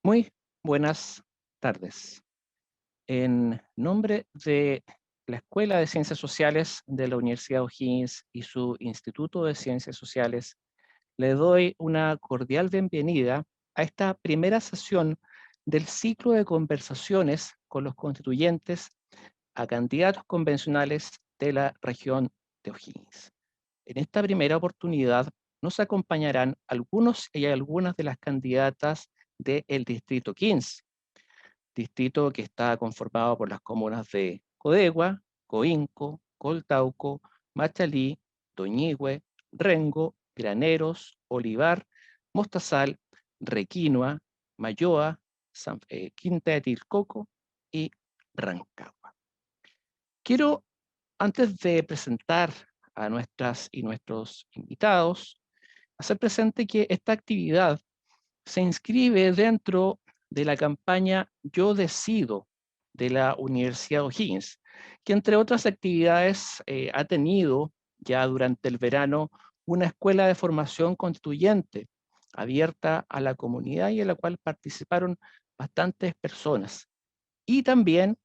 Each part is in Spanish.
Muy buenas tardes. En nombre de la Escuela de Ciencias Sociales de la Universidad O'Higgins y su Instituto de Ciencias Sociales, le doy una cordial bienvenida a esta primera sesión del ciclo de conversaciones con los constituyentes a candidatos convencionales de la región de O'Higgins. En esta primera oportunidad nos acompañarán algunos y algunas de las candidatas del Distrito 15, distrito que está conformado por las comunas de Codegua, Coinco, Coltauco, Machalí, Doñihue, Rengo, Graneros, Olivar, Mostazal, Requinoa, Mayoa, Quinta de Tilcoco y Rancagua. Quiero, antes de presentar a nuestras y nuestros invitados, hacer presente que esta actividad se inscribe dentro de la campaña Yo Decido de la Universidad O'Higgins, que entre otras actividades ha tenido ya durante el verano una escuela de formación constituyente abierta a la comunidad y en la cual participaron bastantes personas. Y también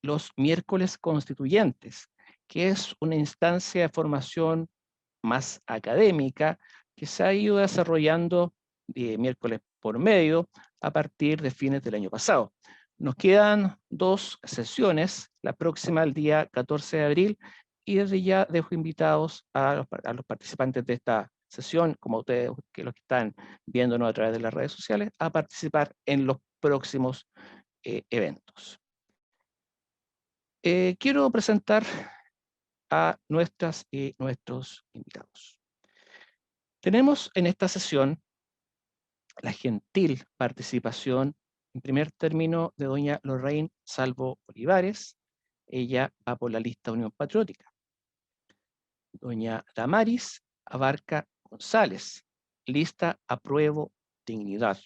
los miércoles constituyentes, que es una instancia de formación más académica que se ha ido desarrollando miércoles por medio a partir de fines del año pasado. Nos quedan 2 sesiones, la próxima el día 14 de abril, y desde ya dejo invitados a los participantes de esta sesión, como ustedes, que los que están viéndonos a través de las redes sociales, a participar en los próximos eventos. Quiero presentar a nuestras y nuestros invitados. Tenemos en esta sesión la gentil participación, en primer término, de doña Lorraine Salvo Olivares. Ella va por la lista Unión Patriótica. Doña Damaris Abarca González, lista Apruebo Dignidad.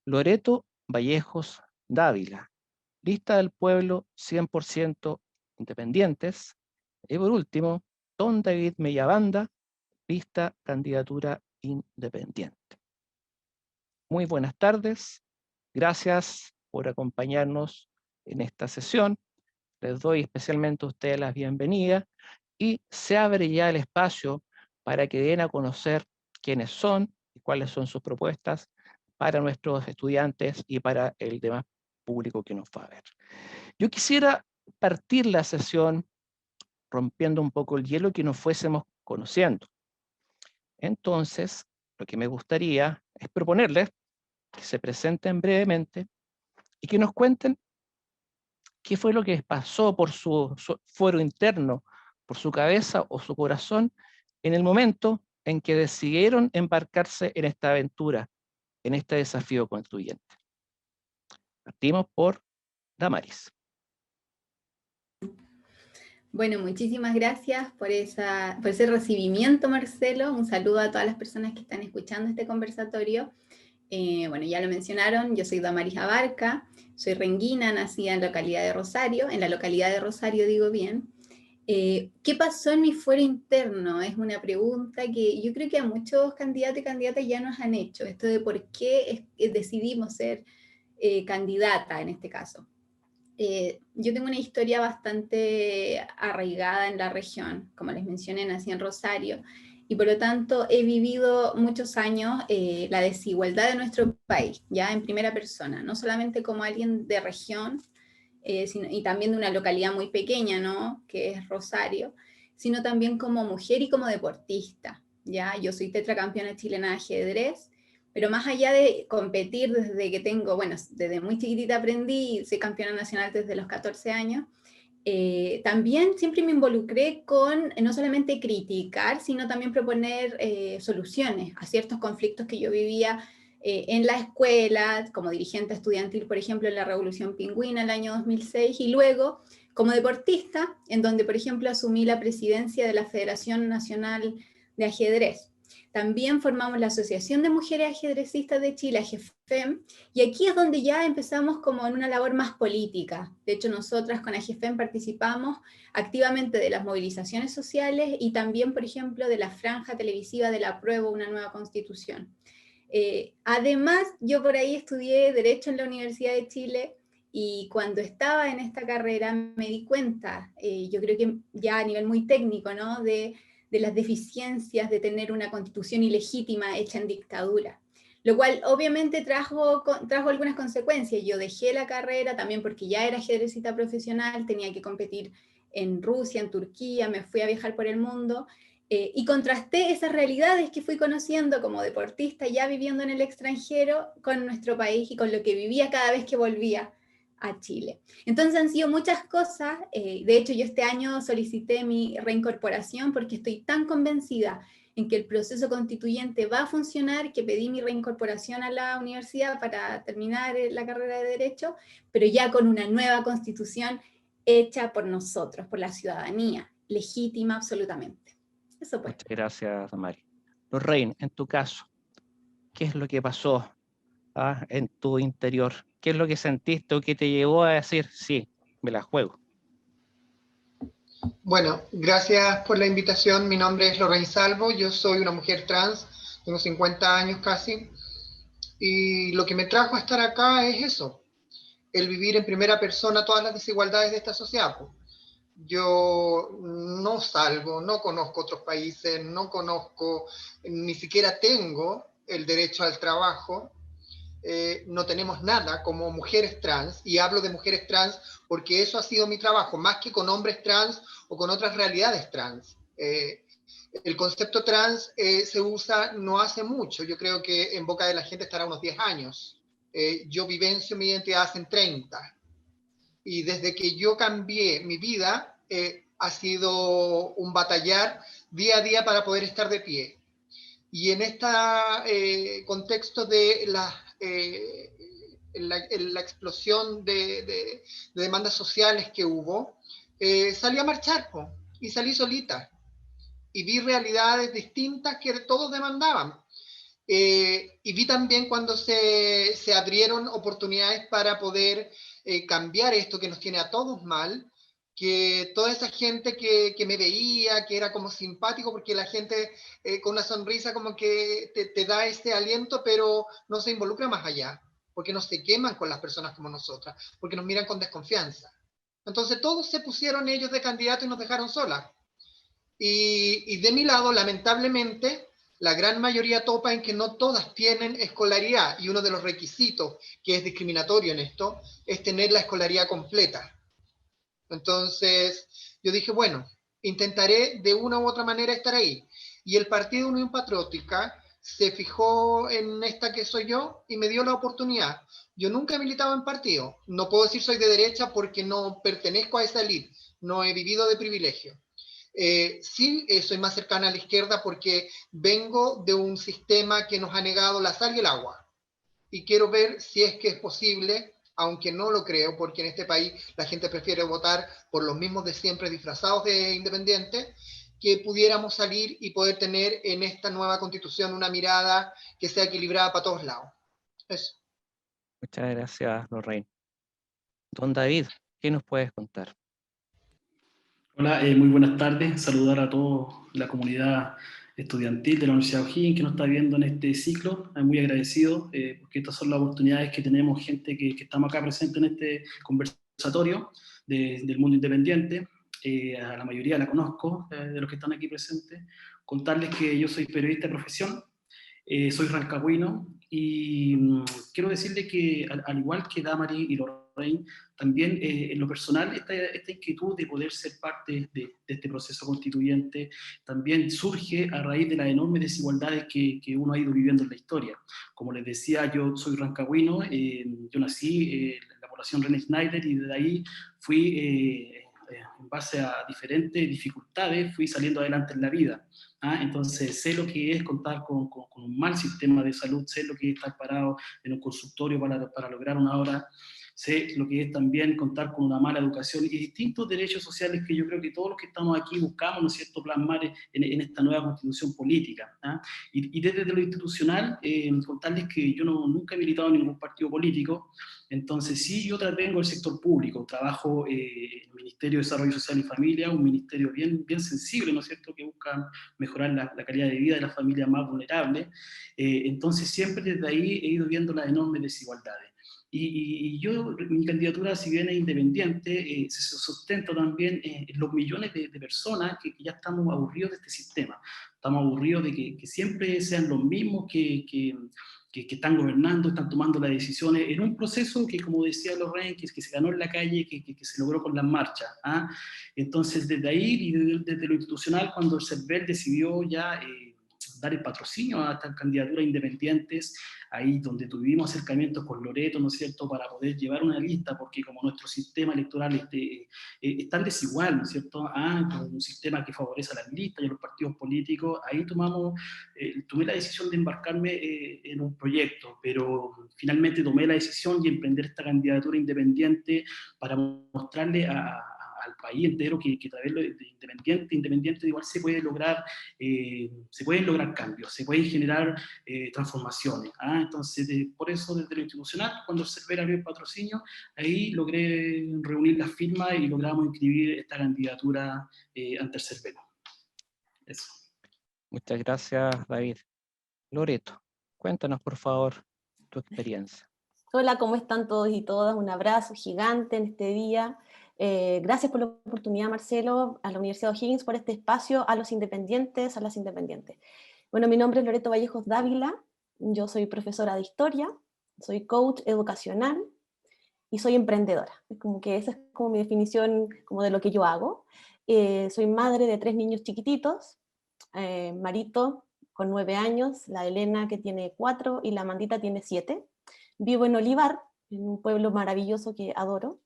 Loreto Vallejos Dávila, lista del pueblo 100% independientes. Y por último, don David Mellabanda, lista candidatura independiente. Muy buenas tardes, gracias por acompañarnos en esta sesión. Les doy especialmente a ustedes la bienvenida y se abre ya el espacio para que den a conocer quiénes son y cuáles son sus propuestas para nuestros estudiantes y para el demás público que nos va a ver. Yo quisiera partir la sesión rompiendo un poco el hielo que nos fuésemos conociendo. Entonces, lo que me gustaría es proponerles que se presenten brevemente y que nos cuenten qué fue lo que pasó por su fuero interno, por su cabeza o su corazón en el momento en que decidieron embarcarse en esta aventura, en este desafío constituyente. Partimos por Damaris. Bueno, muchísimas gracias por ese recibimiento, Marcelo. Un saludo a todas las personas que están escuchando este conversatorio. Bueno, ya lo mencionaron, yo soy Damaris Abarca, soy renguina, nacida en la localidad de Rosario, digo bien. ¿Qué pasó en mi fuero interno? Es una pregunta que yo creo que a muchos candidatos y candidatas ya nos han hecho, esto de por qué decidimos ser candidata en este caso. Yo tengo una historia bastante arraigada en la región, como les mencioné, nací en Rosario, y por lo tanto he vivido muchos años la desigualdad de nuestro país, ya en primera persona, no solamente como alguien de región, y también de una localidad muy pequeña, ¿no? Que es Rosario, sino también como mujer y como deportista, ¿ya? Yo soy tetracampeona chilena de ajedrez, pero más allá de competir desde que tengo, bueno, desde muy chiquitita aprendí, soy campeona nacional desde los 14 años, también siempre me involucré con no solamente criticar, sino también proponer soluciones a ciertos conflictos que yo vivía en la escuela, como dirigente estudiantil, por ejemplo, en la Revolución Pingüina el año 2006, y luego como deportista, en donde, por ejemplo, asumí la presidencia de la Federación Nacional de Ajedrez. También formamos la Asociación de Mujeres Ajedrecistas de Chile, AGFEM, y aquí es donde ya empezamos como en una labor más política. De hecho, nosotras con AGFEM participamos activamente de las movilizaciones sociales y también, por ejemplo, de la franja televisiva del apruebo una nueva constitución. Además, yo por ahí estudié Derecho en la Universidad de Chile, y cuando estaba en esta carrera me di cuenta, yo creo que ya a nivel muy técnico, ¿no?, de las deficiencias de tener una constitución ilegítima hecha en dictadura. Lo cual obviamente trajo algunas consecuencias. Yo dejé la carrera también porque ya era ajedrecista profesional, tenía que competir en Rusia, en Turquía, me fui a viajar por el mundo, y contrasté esas realidades que fui conociendo como deportista, ya viviendo en el extranjero, con nuestro país y con lo que vivía cada vez que volvía a Chile. Entonces han sido muchas cosas. De hecho yo este año solicité mi reincorporación porque estoy tan convencida en que el proceso constituyente va a funcionar, que pedí mi reincorporación a la universidad para terminar la carrera de Derecho, pero ya con una nueva constitución hecha por nosotros, por la ciudadanía, legítima absolutamente. Eso pues. Muchas gracias, Damari. Lorraine, en tu caso, ¿qué es lo que pasó en tu interior? ¿Qué es lo que sentiste o qué te llevó a decir, sí, me la juego? Bueno, gracias por la invitación. Mi nombre es Lorraine Salvo, yo soy una mujer trans, tengo 50 años casi, y lo que me trajo a estar acá es eso, el vivir en primera persona todas las desigualdades de esta sociedad. Yo no salgo, no conozco otros países, no conozco, ni siquiera tengo el derecho al trabajo. No tenemos nada como mujeres trans, y hablo de mujeres trans porque eso ha sido mi trabajo, más que con hombres trans o con otras realidades trans. El concepto trans se usa no hace mucho, yo creo que en boca de la gente estará unos 10 años. Yo vivencio mi identidad hace 30, y desde que yo cambié mi vida, ha sido un batallar día a día para poder estar de pie. Y en este contexto de la explosión de demandas sociales que hubo, salí a marchar, y salí solita. Y vi realidades distintas que todos demandaban. Y vi también cuando se abrieron oportunidades para poder cambiar esto que nos tiene a todos mal, que toda esa gente que me veía, que era como simpático, porque la gente con una sonrisa como que te da ese aliento, pero no se involucra más allá, porque no se queman con las personas como nosotras, porque nos miran con desconfianza. Entonces todos se pusieron ellos de candidato y nos dejaron solas. Y de mi lado, lamentablemente, la gran mayoría topa en que no todas tienen escolaridad, y uno de los requisitos que es discriminatorio en esto es tener la escolaridad completa. Entonces yo dije, bueno, intentaré de una u otra manera estar ahí. Y el Partido Unión Patriótica se fijó en esta que soy yo y me dio la oportunidad. Yo nunca he militado en partido, no puedo decir soy de derecha porque no pertenezco a esa élite, no he vivido de privilegio. Sí, soy más cercana a la izquierda porque vengo de un sistema que nos ha negado la sal y el agua, y quiero ver si es que es posible, aunque no lo creo, porque en este país la gente prefiere votar por los mismos de siempre disfrazados de independientes, que pudiéramos salir y poder tener en esta nueva constitución una mirada que sea equilibrada para todos lados. Eso. Muchas gracias, Lorraine. Don David, ¿qué nos puedes contar? Hola, muy buenas tardes. Saludar a toda la comunidad estudiantil de la Universidad de O'Higgins que nos está viendo en este ciclo. Muy agradecido porque estas son las oportunidades que tenemos, gente que estamos acá presente en este conversatorio del mundo independiente. A la mayoría la conozco, de los que están aquí presentes. Contarles que yo soy periodista de profesión, soy rancagüino, y quiero decirle que al igual que Damari y Lorraine, también en lo personal esta inquietud de poder ser parte de este proceso constituyente también surge a raíz de las enormes desigualdades que uno ha ido viviendo en la historia. Como les decía, yo soy rancagüino, yo nací en la población René Schneider, y de ahí fui, en base a diferentes dificultades, fui saliendo adelante en la vida. Entonces sé lo que es contar con un mal sistema de salud, sé lo que es estar parado en un consultorio para lograr una hora sé lo que es también contar con una mala educación y distintos derechos sociales que yo creo que todos los que estamos aquí buscamos, ¿no es cierto?, plasmar en esta nueva constitución política. ¿Ah? Y desde lo institucional, contarles que yo nunca he militado en ningún partido político, entonces sí, yo vengo del sector público, trabajo en el Ministerio de Desarrollo Social y Familia, un ministerio bien sensible, ¿no es cierto?, que busca mejorar la calidad de vida de las familias más vulnerables. Entonces siempre desde ahí he ido viendo las enormes desigualdades. Y yo, mi candidatura, si bien es independiente, se sustenta también en los millones de personas que ya estamos aburridos de este sistema. Estamos aburridos de que siempre sean los mismos que están gobernando, están tomando las decisiones en un proceso que, como decía Lorraine, que se ganó en la calle, que se logró con las marchas. ¿Ah? Entonces, desde ahí y desde lo institucional, cuando el CERVEL decidió ya dar el patrocinio a estas candidaturas independientes, ahí donde tuvimos acercamientos con Loreto, ¿no es cierto?, para poder llevar una lista, porque como nuestro sistema electoral es tan desigual, ¿no es cierto?, con un sistema que favorece a las listas y a los partidos políticos, ahí tomé la decisión de embarcarme en un proyecto, pero finalmente tomé la decisión y emprender esta candidatura independiente para mostrarle al país entero que a través de independiente igual se pueden lograr cambios, se pueden generar transformaciones. Entonces, por eso desde lo institucional, cuando el CERVEL abrió el patrocinio, ahí logré reunir las firmas y logramos inscribir esta candidatura ante el CERVEL. Eso. Muchas gracias, David. Loreto, cuéntanos por favor tu experiencia. Hola, ¿cómo están todos y todas? Un abrazo gigante en este día. Gracias por la oportunidad, Marcelo, a la Universidad O'Higgins por este espacio, a los independientes, a las independientes. Bueno, mi nombre es Loreto Vallejos Dávila, yo soy profesora de historia, soy coach educacional y soy emprendedora. Es como que esa es como mi definición como de lo que yo hago. Soy madre de 3 niños chiquititos, Marito con 9 años, la Elena que tiene 4 y la Amandita tiene 7. Vivo en Olivar, en un pueblo maravilloso que adoro,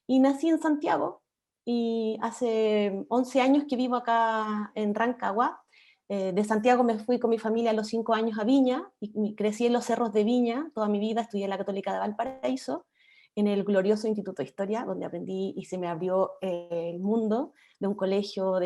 y nací en Santiago, y hace 11 años que vivo acá en Rancagua. De Santiago me fui con mi familia a los 5 años a Viña, y crecí en los cerros de Viña, toda mi vida estudié en la Católica de Valparaíso, en el glorioso Instituto de Historia, donde aprendí y se me abrió el mundo de un colegio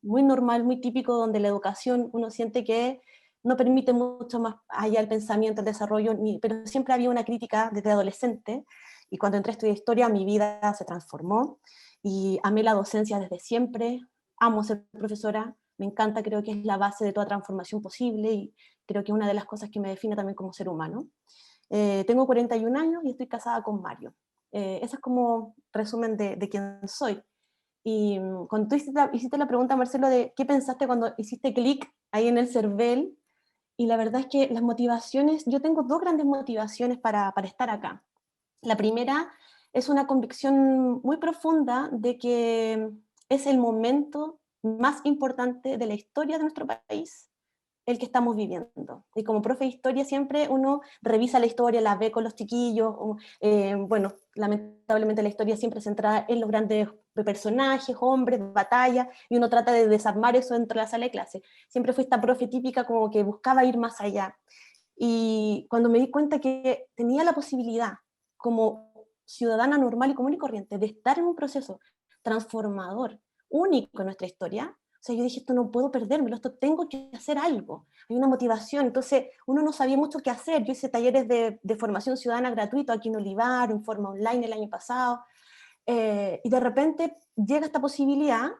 muy normal, muy típico, donde la educación uno siente que no permite mucho más allá el pensamiento, el desarrollo, pero siempre había una crítica desde adolescente, y cuando entré a estudiar historia mi vida se transformó, y amé la docencia desde siempre, amo ser profesora, me encanta, creo que es la base de toda transformación posible, y creo que es una de las cosas que me define también como ser humano. Tengo 41 años y estoy casada con Mario. Ese es como resumen de quién soy. Y cuando tú hiciste la pregunta, Marcelo, de qué pensaste cuando hiciste clic ahí en el CERVEL, y la verdad es que las motivaciones, yo tengo 2 grandes motivaciones para estar acá. La primera es una convicción muy profunda de que es el momento más importante de la historia de nuestro país, el que estamos viviendo. Y como profe de historia siempre uno revisa la historia, la ve con los chiquillos, bueno, lamentablemente la historia siempre se centra en los grandes personajes, hombres, batallas, y uno trata de desarmar eso dentro de la sala de clase. Siempre fui esta profe típica como que buscaba ir más allá. Y cuando me di cuenta que tenía la posibilidad, como ciudadana normal y común y corriente, de estar en un proceso transformador, único en nuestra historia, o sea, yo dije, esto no puedo perdérmelo, esto tengo que hacer algo. Hay una motivación. Entonces, uno no sabía mucho qué hacer. Yo hice talleres de formación ciudadana gratuito aquí en Olivar, en forma online el año pasado, y de repente llega esta posibilidad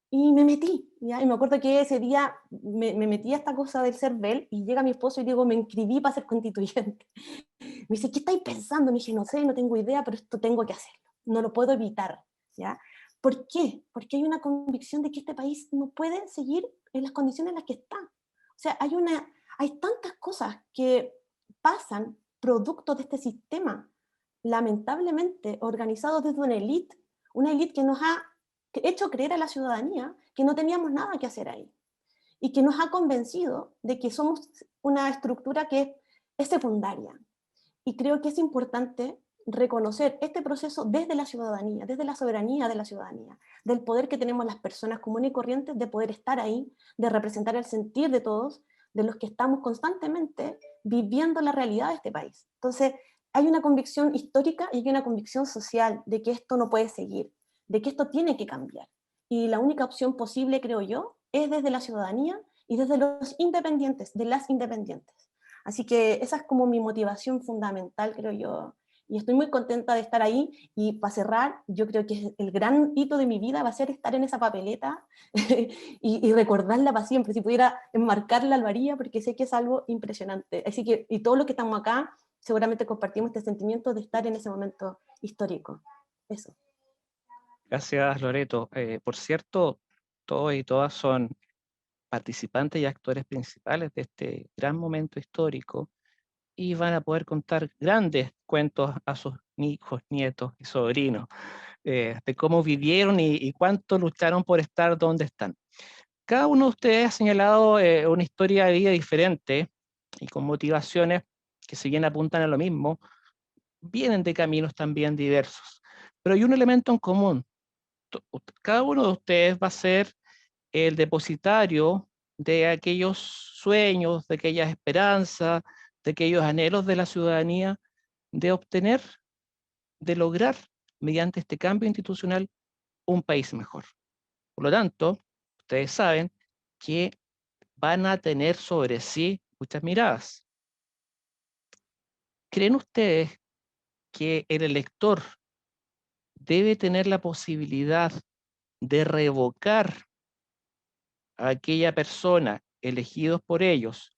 y me metí, ¿ya? Y me acuerdo que ese día me metí a esta cosa del CERVEL, y llega mi esposo y digo, me inscribí para ser constituyente. Me dice, ¿qué estáis pensando? Me dije, no sé, no tengo idea, pero esto tengo que hacerlo, no lo puedo evitar, ¿ya? ¿Por qué? Porque hay una convicción de que este país no puede seguir en las condiciones en las que está. O sea, hay tantas cosas que pasan producto de este sistema, lamentablemente organizado desde una élite que nos ha hecho creer a la ciudadanía que no teníamos nada que hacer ahí, y que nos ha convencido de que somos una estructura que es secundaria. Y creo que es importante reconocer este proceso desde la ciudadanía, desde la soberanía de la ciudadanía, del poder que tenemos las personas comunes y corrientes de poder estar ahí, de representar el sentir de todos, de los que estamos constantemente viviendo la realidad de este país. Entonces, hay una convicción histórica y hay una convicción social de que esto no puede seguir, de que esto tiene que cambiar. Y la única opción posible, creo yo, es desde la ciudadanía y desde los independientes, de las independientes. Así que esa es como mi motivación fundamental, creo yo, y estoy muy contenta de estar ahí. Y para cerrar, yo creo que el gran hito de mi vida va a ser estar en esa papeleta y recordarla para siempre. Si pudiera enmarcarla, lo haría, porque sé que es algo impresionante. Así que, y todos los que estamos acá, seguramente compartimos este sentimiento de estar en ese momento histórico. Eso. Gracias, Loreto. Por cierto, todos y todas son participantes y actores principales de este gran momento histórico y van a poder contar grandes cuentos a sus hijos, nietos y sobrinos de cómo vivieron y cuánto lucharon por estar donde están. Cada uno de ustedes ha señalado una historia de vida diferente y con motivaciones que, si bien apuntan a lo mismo, vienen de caminos también diversos. Pero hay un elemento en común. Cada uno de ustedes va a ser el depositario de aquellos sueños, de aquellas esperanzas, de aquellos anhelos de la ciudadanía de obtener, de lograr, mediante este cambio institucional, un país mejor. Por lo tanto, ustedes saben que van a tener sobre sí muchas miradas. ¿Creen ustedes que el elector debe tener la posibilidad de revocar a aquella persona elegidos por ellos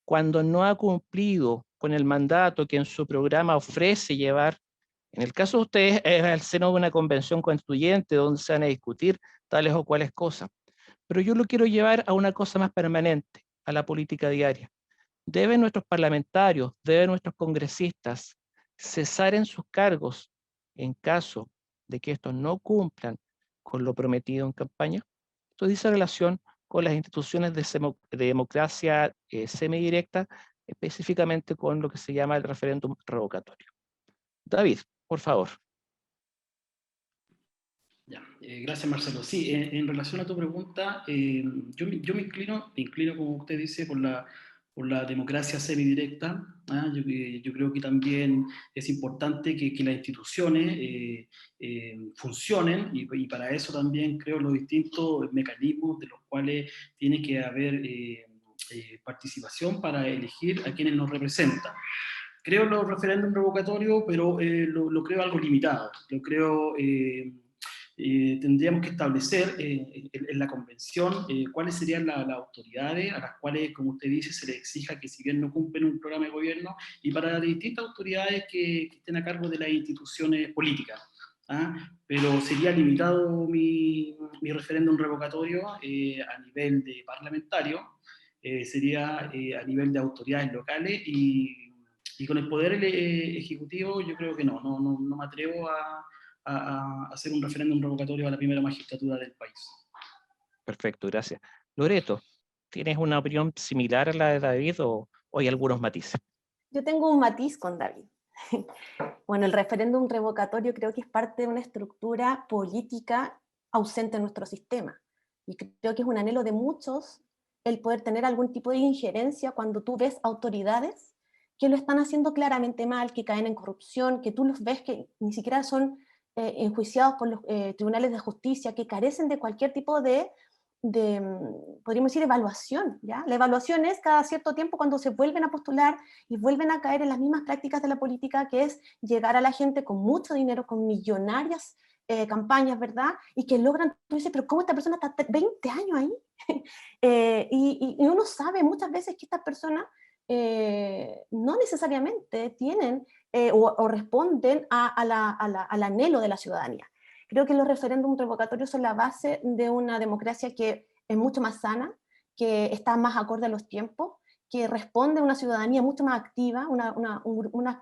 cuando no ha cumplido con el mandato que en su programa ofrece llevar? En el caso de ustedes, es el seno de una convención constituyente donde se van a discutir tales o cuales cosas. Pero yo lo quiero llevar a una cosa más permanente, a la política diaria. ¿Deben nuestros parlamentarios, deben nuestros congresistas cesar en sus cargos en caso de que estos no cumplan con lo prometido en campaña? Esto dice relación con las instituciones de democracia semidirecta, específicamente con lo que se llama el referéndum revocatorio. David, por favor. Ya, gracias, Marcelo. Sí, en relación a tu pregunta, yo me inclino, como usted dice, por la democracia semidirecta. Yo creo que también es importante que las instituciones funcionen y para eso también creo los distintos mecanismos de los cuales tiene que haber participación para elegir a quienes nos representan. Creo los referéndums revocatorios, pero lo creo algo limitado. Lo creo... tendríamos que establecer en la convención cuáles serían las autoridades a las cuales, como usted dice, se les exija que, si bien no cumplen un programa de gobierno, y para las distintas autoridades que estén a cargo de las instituciones políticas. Pero sería limitado mi referéndum revocatorio a nivel de parlamentario, sería a nivel de autoridades locales y con el poder ejecutivo yo creo que no me atrevo a hacer un referéndum revocatorio a la primera magistratura del país. Perfecto, gracias. Loreto, ¿tienes una opinión similar a la de David o hay algunos matices? Yo tengo un matiz con David. Bueno, el referéndum revocatorio creo que es parte de una estructura política ausente en nuestro sistema. Y creo que es un anhelo de muchos el poder tener algún tipo de injerencia cuando tú ves autoridades que lo están haciendo claramente mal, que caen en corrupción, que tú los ves que ni siquiera son enjuiciados por los tribunales de justicia, que carecen de cualquier tipo de podríamos decir, evaluación, ¿ya? La evaluación es cada cierto tiempo cuando se vuelven a postular y vuelven a caer en las mismas prácticas de la política, que es llegar a la gente con mucho dinero, con millonarias campañas, ¿verdad? Y que logran, tú dices, pero ¿cómo esta persona está 20 años ahí? Y uno sabe muchas veces que estas personas no necesariamente tienen o responden al anhelo de la ciudadanía. Creo que los referéndums revocatorios son la base de una democracia que es mucho más sana, que está más acorde a los tiempos, que responde a una ciudadanía mucho más activa, unas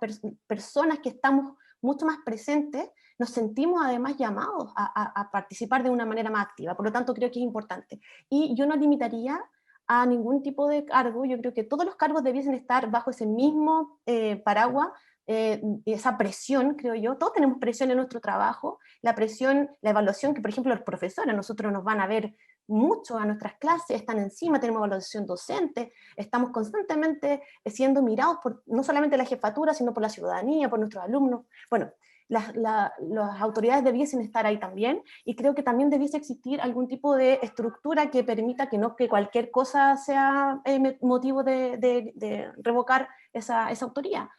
personas que estamos mucho más presentes, nos sentimos además llamados a participar de una manera más activa. Por lo tanto, creo que es importante. Y yo no limitaría a ningún tipo de cargo. Yo creo que todos los cargos debiesen estar bajo ese mismo paraguas, esa presión, creo yo. Todos tenemos presión en nuestro trabajo, la presión, la evaluación, que por ejemplo los profesores, nosotros nos van a ver mucho a nuestras clases, están encima, tenemos evaluación docente, estamos constantemente siendo mirados por no solamente la jefatura, sino por la ciudadanía, por nuestros alumnos. Bueno, las autoridades debiesen estar ahí también, y creo que también debiese existir algún tipo de estructura que permita que no que cualquier cosa sea motivo de revocar esa autoridad.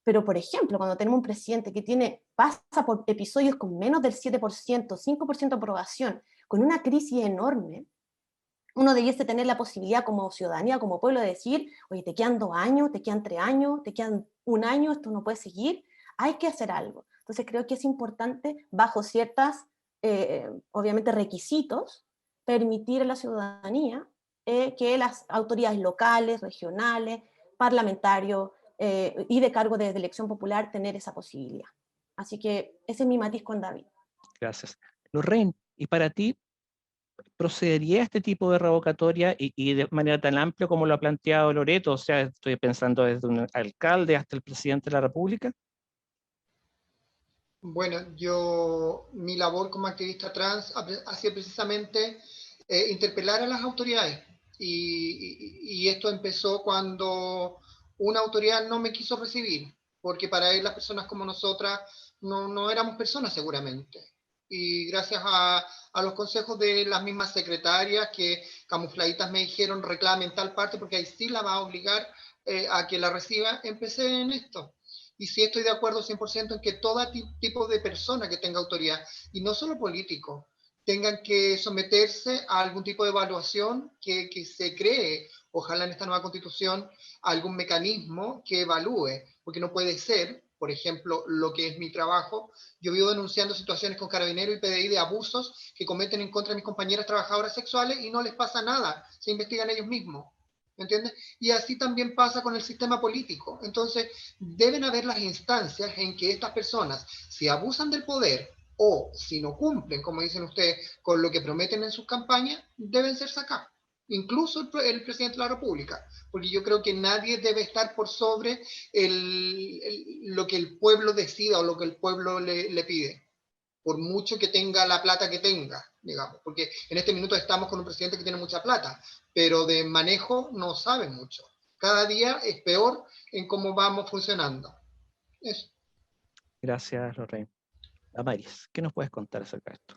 Pero, por ejemplo, cuando tenemos un presidente que pasa por episodios con menos del 7%, 5% de aprobación, con una crisis enorme, uno debiese tener la posibilidad como ciudadanía, como pueblo, de decir, oye, te quedan 2 años, te quedan 3 años, te quedan 1 año, esto no puede seguir, hay que hacer algo. Entonces creo que es importante, bajo ciertas, obviamente, requisitos, permitir a la ciudadanía que las autoridades locales, regionales, parlamentarios y de cargo de elección popular tener esa posibilidad. Así que ese es mi matiz con David. Gracias. Lorraine, ¿y para ti procedería este tipo de revocatoria y de manera tan amplia como lo ha planteado Loreto? O sea, estoy pensando desde un alcalde hasta el presidente de la República. Bueno, mi labor como activista trans ha sido precisamente interpelar a las autoridades. Y esto empezó cuando una autoridad no me quiso recibir, porque para él las personas como nosotras no éramos personas seguramente. Y gracias a los consejos de las mismas secretarias que camufladitas me dijeron reclamen tal parte porque ahí sí la va a obligar a que la reciba, empecé en esto. Y sí estoy de acuerdo 100% en que todo tipo de persona que tenga autoridad, y no solo políticos, tengan que someterse a algún tipo de evaluación que se cree, ojalá en esta nueva constitución, algún mecanismo que evalúe, porque no puede ser, por ejemplo, lo que es mi trabajo, yo vivo denunciando situaciones con Carabineros y PDI de abusos que cometen en contra de mis compañeras trabajadoras sexuales y no les pasa nada, se investigan ellos mismos. ¿Me entiendes? Y así también pasa con el sistema político. Entonces, deben haber las instancias en que estas personas, si abusan del poder o si no cumplen, como dicen ustedes, con lo que prometen en sus campañas, deben ser sacados. Incluso el presidente de la República, porque yo creo que nadie debe estar por sobre lo que el pueblo decida o lo que el pueblo le pide, por mucho que tenga la plata que tenga, digamos, porque en este minuto estamos con un presidente que tiene mucha plata, pero de manejo no sabe mucho. Cada día es peor en cómo vamos funcionando. Eso. Gracias, Lorraine. Damaris, ¿qué nos puedes contar acerca de esto?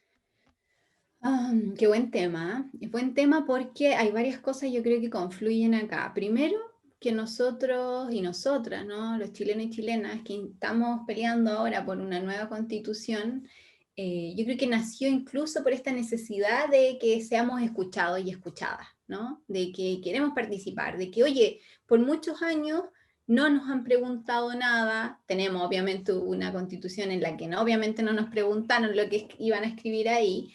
Qué buen tema. Es buen tema porque hay varias cosas yo creo que confluyen acá. Primero, que nosotros y nosotras, ¿no? Los chilenos y chilenas que estamos peleando ahora por una nueva constitución, yo creo que nació incluso por esta necesidad de que seamos escuchados y escuchadas, ¿no? De que queremos participar, de que, oye, por muchos años no nos han preguntado nada, tenemos obviamente una constitución en la que obviamente no nos preguntaron lo que iban a escribir ahí,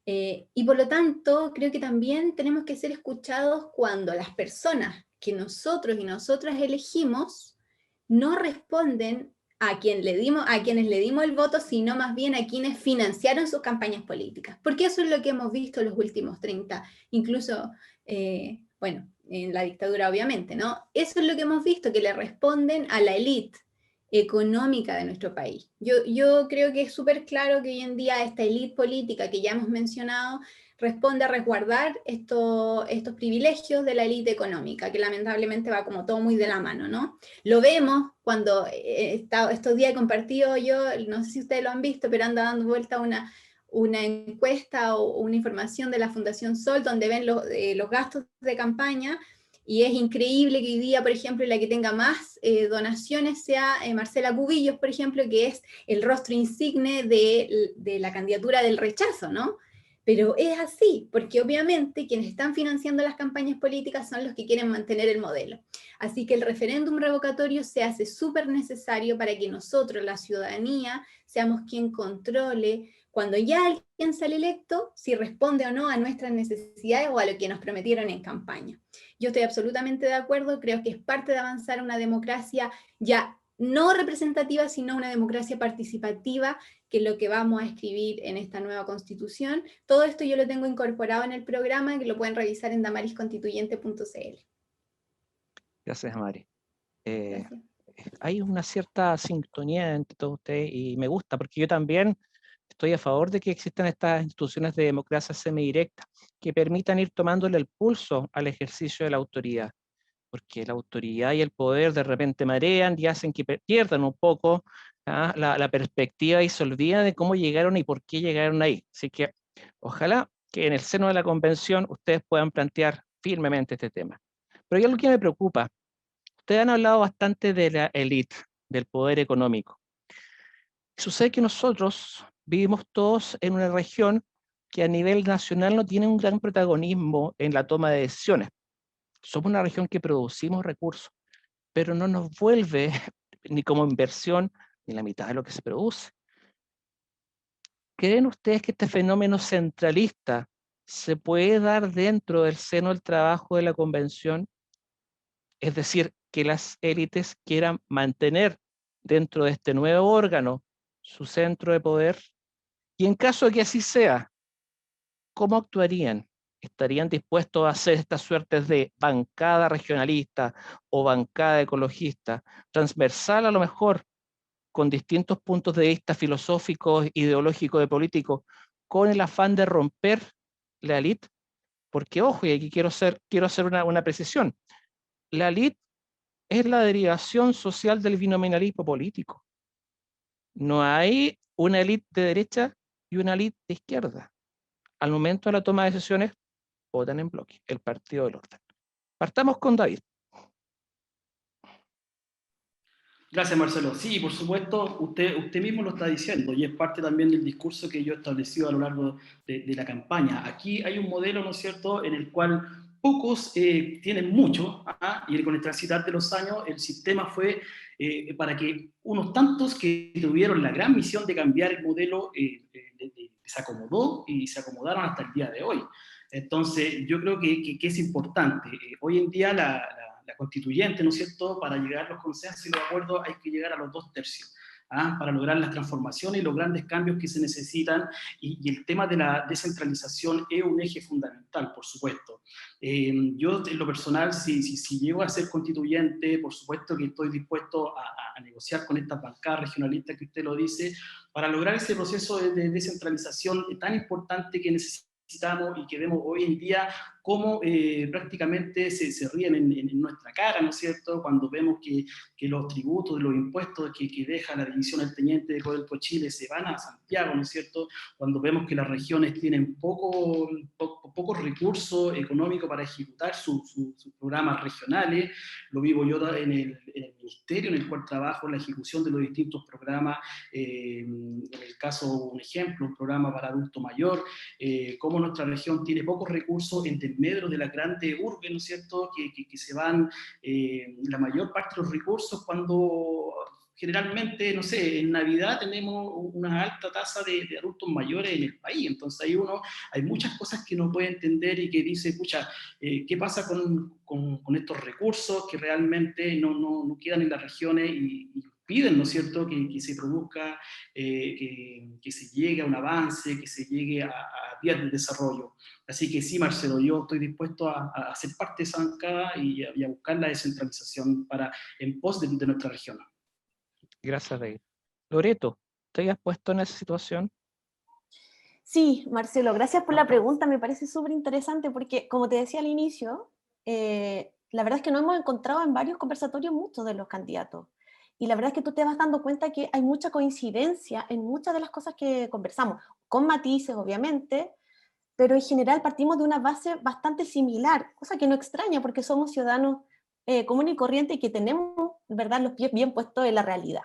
y por lo tanto creo que también tenemos que ser escuchados cuando las personas que nosotros y nosotras elegimos no responden a quienes le dimos el voto, sino más bien a quienes financiaron sus campañas políticas. Porque eso es lo que hemos visto en los últimos 30, incluso, bueno, en la dictadura obviamente, ¿no? Eso es lo que hemos visto, que le responden a la élite económica de nuestro país. Yo creo que es súper claro que hoy en día esta élite política que ya hemos mencionado responde a resguardar estos privilegios de la élite económica, que lamentablemente va como todo muy de la mano, ¿no? Lo vemos cuando estos días he compartido yo, no sé si ustedes lo han visto, pero anda dando vuelta una encuesta o una información de la Fundación Sol, donde ven los gastos de campaña, y es increíble que hoy día, por ejemplo, la que tenga más donaciones sea Marcela Cubillos, por ejemplo, que es el rostro insigne de la candidatura del rechazo, ¿no? Pero es así, porque obviamente quienes están financiando las campañas políticas son los que quieren mantener el modelo. Así que el referéndum revocatorio se hace súper necesario para que nosotros, la ciudadanía, seamos quien controle cuando ya alguien sale electo, si responde o no a nuestras necesidades o a lo que nos prometieron en campaña. Yo estoy absolutamente de acuerdo, creo que es parte de avanzar a una democracia ya no representativa, sino una democracia participativa, que es lo que vamos a escribir en esta nueva constitución. Todo esto yo lo tengo incorporado en el programa, que lo pueden revisar en damarisconstituyente.cl. Gracias, Mari. Gracias. Hay una cierta sintonía entre todos ustedes y me gusta, porque yo también Estoy a favor de que existan estas instituciones de democracia semidirecta que permitan ir tomándole el pulso al ejercicio de la autoridad, porque la autoridad y el poder de repente marean y hacen que pierdan un poco la perspectiva y se olvidan de cómo llegaron y por qué llegaron ahí. Así que ojalá que en el seno de la convención ustedes puedan plantear firmemente este tema. Pero hay algo que me preocupa. Ustedes han hablado bastante de la élite, del poder económico. Sucede que nosotros vivimos todos en una región que a nivel nacional no tiene un gran protagonismo en la toma de decisiones. Somos una región que producimos recursos, pero no nos vuelve ni como inversión ni la mitad de lo que se produce. ¿Creen ustedes que este fenómeno centralista se puede dar dentro del seno del trabajo de la convención? Es decir, que las élites quieran mantener dentro de este nuevo órgano su centro de poder. Y en caso de que así sea, ¿cómo actuarían? ¿Estarían dispuestos a hacer estas suertes de bancada regionalista o bancada ecologista, transversal a lo mejor, con distintos puntos de vista filosóficos, ideológicos y políticos, con el afán de romper la élite? Porque, ojo, y aquí quiero hacer una precisión, la élite es la derivación social del binominalismo político. No hay una élite de derecha y una élite de izquierda. Al momento de la toma de decisiones, votan en bloque, el partido del orden. Partamos con David. Gracias, Marcelo. Sí, por supuesto, usted mismo lo está diciendo y es parte también del discurso que yo he establecido a lo largo de la campaña. Aquí hay un modelo, ¿no es cierto?, en el cual pocos tienen mucho, y con el transitar de los años el sistema fue para que unos tantos que tuvieron la gran misión de cambiar el modelo se acomodó y se acomodaron hasta el día de hoy. Entonces, yo creo que es importante. Hoy en día la constituyente, ¿no es cierto?, para llegar a los consensos y los acuerdos hay que llegar a los 2/3, para lograr las transformaciones y los grandes cambios que se necesitan, y el tema de la descentralización es un eje fundamental, por supuesto. Yo, en lo personal, si llego a ser constituyente, por supuesto que estoy dispuesto a negociar con estas bancadas regionalistas que usted lo dice, para lograr ese proceso de descentralización tan importante que necesitamos y que vemos hoy en día cómo prácticamente se ríen en nuestra cara, ¿no es cierto?, cuando vemos que los tributos, los impuestos que deja la división del Teniente de Codelco Chile se van a Santiago, ¿no es cierto?, cuando vemos que las regiones tienen pocos recursos económicos para ejecutar sus programas regionales. Lo vivo yo en el ministerio en el cual trabajo, en la ejecución de los distintos programas, en el caso, un ejemplo, un programa para adulto mayor, cómo nuestra región tiene pocos recursos en desmedro de las grandes urbes, ¿no es cierto?, que se van la mayor parte de los recursos cuando generalmente, no sé, en Navidad tenemos una alta tasa de adultos mayores en el país. Entonces hay muchas cosas que no puede entender y que dice, pucha, ¿qué pasa con estos recursos que realmente no quedan en las regiones y piden, ¿no es cierto?, que se produzca, que se llegue a un avance, que se llegue a vías de desarrollo. Así que sí, Marcelo, yo estoy dispuesto a ser parte de esa bancada y a buscar la descentralización en pos de nuestra región. Gracias, David. Loreto, ¿te has puesto en esa situación? Sí, Marcelo, gracias por la pregunta, me parece súper interesante porque, como te decía al inicio, la verdad es que nos hemos encontrado en varios conversatorios muchos de los candidatos. Y la verdad es que tú te vas dando cuenta que hay mucha coincidencia en muchas de las cosas que conversamos, con matices, obviamente, pero en general partimos de una base bastante similar, cosa que no extraña porque somos ciudadanos comunes y corrientes y que tenemos, ¿verdad?, los pies bien puestos en la realidad.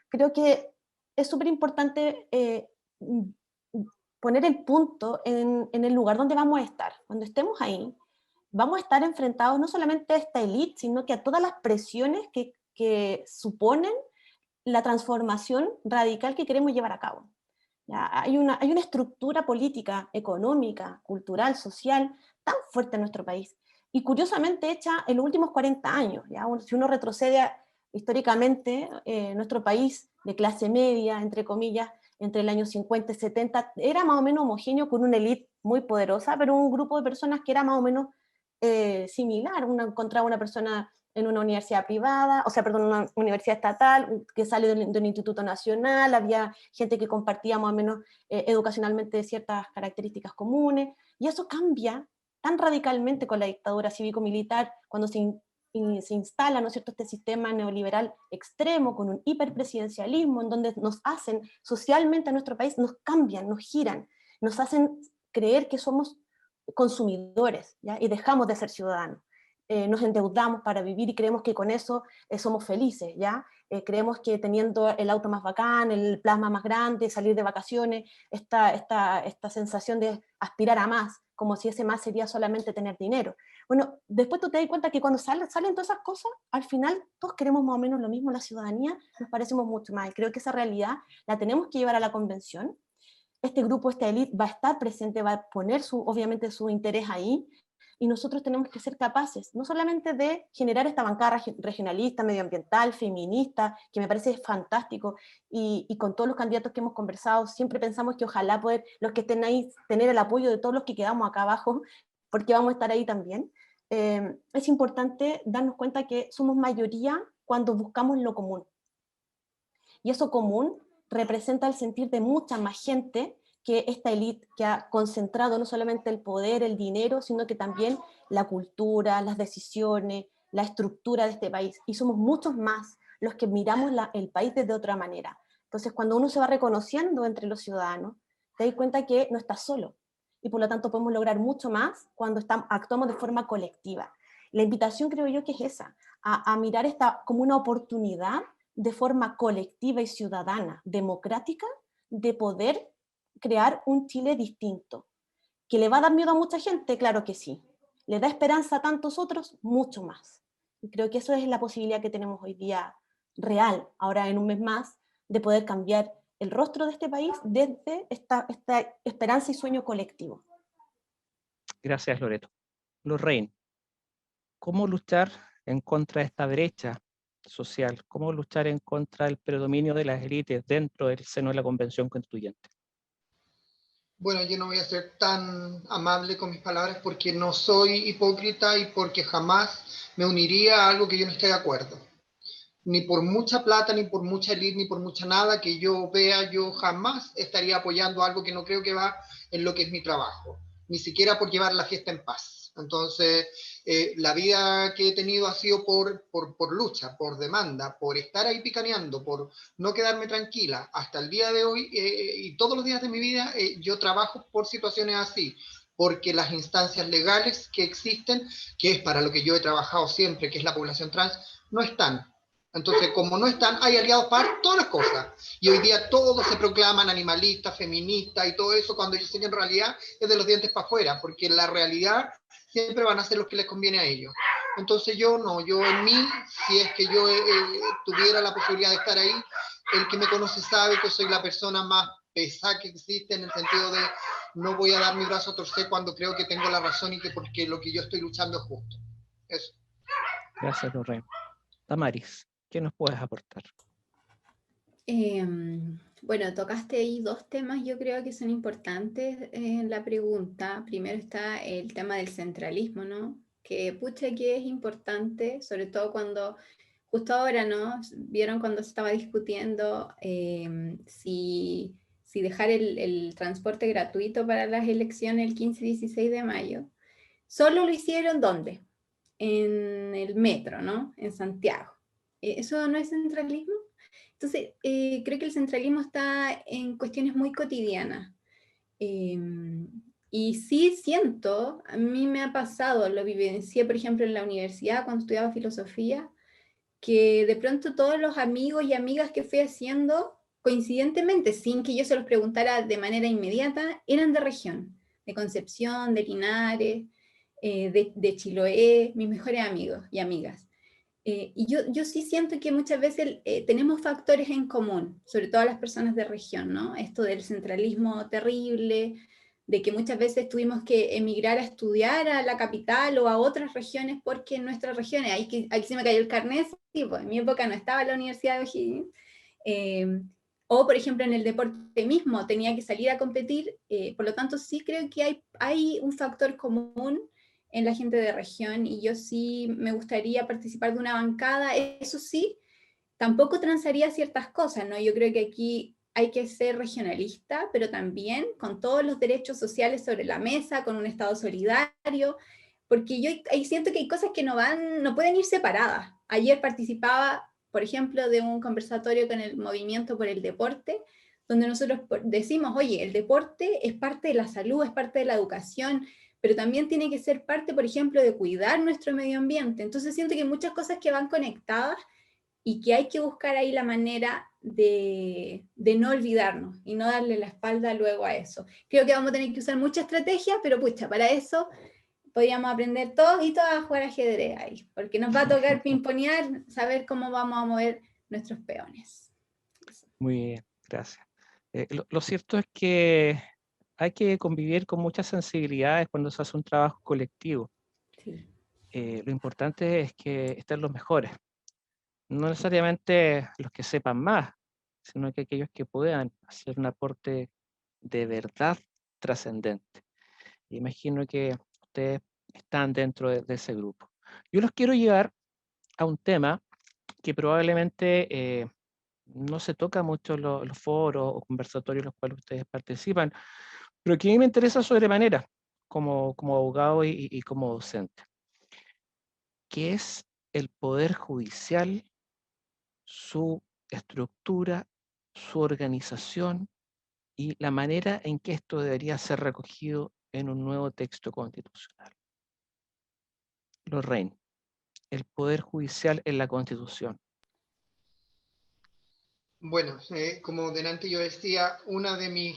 Creo que es súper importante poner el punto en el lugar donde vamos a estar. Cuando estemos ahí, vamos a estar enfrentados no solamente a esta élite, sino que a todas las presiones que suponen la transformación radical que queremos llevar a cabo. ¿Ya? Hay una estructura política, económica, cultural, social, tan fuerte en nuestro país, y curiosamente hecha en los últimos 40 años. ¿Ya? Si uno retrocede históricamente, nuestro país de clase media, entre comillas, entre el año 50 y 70, era más o menos homogéneo, con una élite muy poderosa, pero un grupo de personas que era más o menos similar. Uno encontraba una persona en una universidad privada, o sea, perdón, una universidad estatal, que sale de un instituto nacional, había gente que compartía más o menos educacionalmente ciertas características comunes, y eso cambia tan radicalmente con la dictadura cívico-militar, cuando se instala, ¿no es cierto?, este sistema neoliberal extremo, con un hiperpresidencialismo, en donde nos hacen, socialmente a nuestro país, nos cambian, nos giran, nos hacen creer que somos consumidores, ¿ya? Y dejamos de ser ciudadanos. Nos endeudamos para vivir y creemos que con eso somos felices, ¿ya? Creemos que teniendo el auto más bacán, el plasma más grande, salir de vacaciones, esta sensación de aspirar a más, como si ese más sería solamente tener dinero. Bueno, después tú te das cuenta que cuando salen todas esas cosas, al final todos queremos más o menos lo mismo, la ciudadanía nos parecemos mucho más, y creo que esa realidad la tenemos que llevar a la convención. Este grupo, esta élite va a estar presente, va a poner obviamente su interés ahí, y nosotros tenemos que ser capaces, no solamente de generar esta bancada regionalista, medioambiental, feminista, que me parece fantástico, y con todos los candidatos que hemos conversado, siempre pensamos que ojalá poder, los que estén ahí, tener el apoyo de todos los que quedamos acá abajo, porque vamos a estar ahí también. Es importante darnos cuenta que somos mayoría cuando buscamos lo común. Y eso común representa el sentir de mucha más gente que esta élite que ha concentrado no solamente el poder, el dinero, sino que también la cultura, las decisiones, la estructura de este país. Y somos muchos más los que miramos el país desde otra manera. Entonces, cuando uno se va reconociendo entre los ciudadanos, te das cuenta que no estás solo. Y por lo tanto podemos lograr mucho más cuando actuamos de forma colectiva. La invitación, creo yo, que es esa, a mirar esta como una oportunidad de forma colectiva y ciudadana, democrática, de poder crear un Chile distinto. ¿Que le va a dar miedo a mucha gente? Claro que sí. ¿Le da esperanza a tantos otros? Mucho más. Y creo que eso es la posibilidad que tenemos hoy día real, ahora en un mes más, de poder cambiar el rostro de este país desde esta esperanza y sueño colectivo. Gracias, Loreto. Lorraine, ¿cómo luchar en contra de esta brecha social? ¿Cómo luchar en contra del predominio de las élites dentro del seno de la Convención Constituyente? Bueno, yo no voy a ser tan amable con mis palabras porque no soy hipócrita y porque jamás me uniría a algo que yo no esté de acuerdo. Ni por mucha plata, ni por mucha elite, ni por mucha nada que yo vea, yo jamás estaría apoyando algo que no creo que va en lo que es mi trabajo, ni siquiera por llevar la fiesta en paz. Entonces, la vida que he tenido ha sido por lucha, por demanda, por estar ahí picaneando, por no quedarme tranquila. Hasta el día de hoy y todos los días de mi vida yo trabajo por situaciones así, porque las instancias legales que existen, que es para lo que yo he trabajado siempre, que es la población trans, no están. Entonces, como no están, hay aliados para todas las cosas. Y hoy día todos se proclaman animalistas, feministas y todo eso, cuando yo sé que en realidad es de los dientes para afuera, porque la realidad siempre van a ser los que les conviene a ellos. Entonces yo no, yo en mí, si es que yo tuviera la posibilidad de estar ahí, el que me conoce sabe que soy la persona más pesada que existe, en el sentido de no voy a dar mi brazo a torcer cuando creo que tengo la razón y que porque lo que yo estoy luchando es justo. Eso. Gracias, Lorraine. Damaris, ¿qué nos puedes aportar? Bueno, tocaste ahí dos temas, yo creo que son importantes en la pregunta. Primero está el tema del centralismo, ¿no? Que pucha que es importante, sobre todo cuando, justo ahora, ¿no? Vieron cuando se estaba discutiendo si dejar el transporte gratuito para las elecciones el 15 y 16 de mayo. Solo lo hicieron, ¿dónde? En el metro, ¿no? En Santiago. ¿Eso no es centralismo? Entonces, creo que el centralismo está en cuestiones muy cotidianas. Y sí siento, a mí me ha pasado, lo vivencié, por ejemplo, en la universidad cuando estudiaba filosofía, que de pronto todos los amigos y amigas que fui haciendo, coincidentemente, sin que yo se los preguntara de manera inmediata, eran de región, de Concepción, de Linares, de Chiloé, mis mejores amigos y amigas. Y yo sí siento que muchas veces tenemos factores en común, sobre todo las personas de región, ¿no? Esto del centralismo terrible, de que muchas veces tuvimos que emigrar a estudiar a la capital o a otras regiones porque en nuestras regiones, aquí se me cayó el carnet, sí, pues en mi época no estaba la Universidad de O'Higgins, o por ejemplo en el deporte mismo tenía que salir a competir, por lo tanto sí creo que hay un factor común en la gente de región, y yo sí me gustaría participar de una bancada. Eso sí, tampoco transaría ciertas cosas, ¿no? Yo creo que aquí hay que ser regionalista, pero también con todos los derechos sociales sobre la mesa, con un Estado solidario, porque yo ahí siento que hay cosas que no pueden ir separadas. Ayer participaba, por ejemplo, de un conversatorio con el Movimiento por el Deporte, donde nosotros decimos, oye, el deporte es parte de la salud, es parte de la educación, pero también tiene que ser parte, por ejemplo, de cuidar nuestro medio ambiente. Entonces siento que hay muchas cosas que van conectadas y que hay que buscar ahí la manera de no olvidarnos y no darle la espalda luego a eso. Creo que vamos a tener que usar mucha estrategia, pero pucha, para eso podríamos aprender todos y todas a jugar ajedrez ahí, porque nos va a tocar pimponear, saber cómo vamos a mover nuestros peones. Muy bien, gracias. Lo cierto es que hay que convivir con muchas sensibilidades cuando se hace un trabajo colectivo. Sí. Lo importante es que estén los mejores, no necesariamente los que sepan más, sino que aquellos que puedan hacer un aporte de verdad trascendente. Imagino que ustedes están dentro de ese grupo. Yo los quiero llevar a un tema que probablemente no se toca mucho en los foros o conversatorios en los cuales ustedes participan, pero que a mí me interesa sobremanera como abogado y como docente, que es el poder judicial, su estructura, su organización y la manera en que esto debería ser recogido en un nuevo texto constitucional. Lorraine, el poder judicial en la Constitución. Bueno, como delante yo decía, una de mis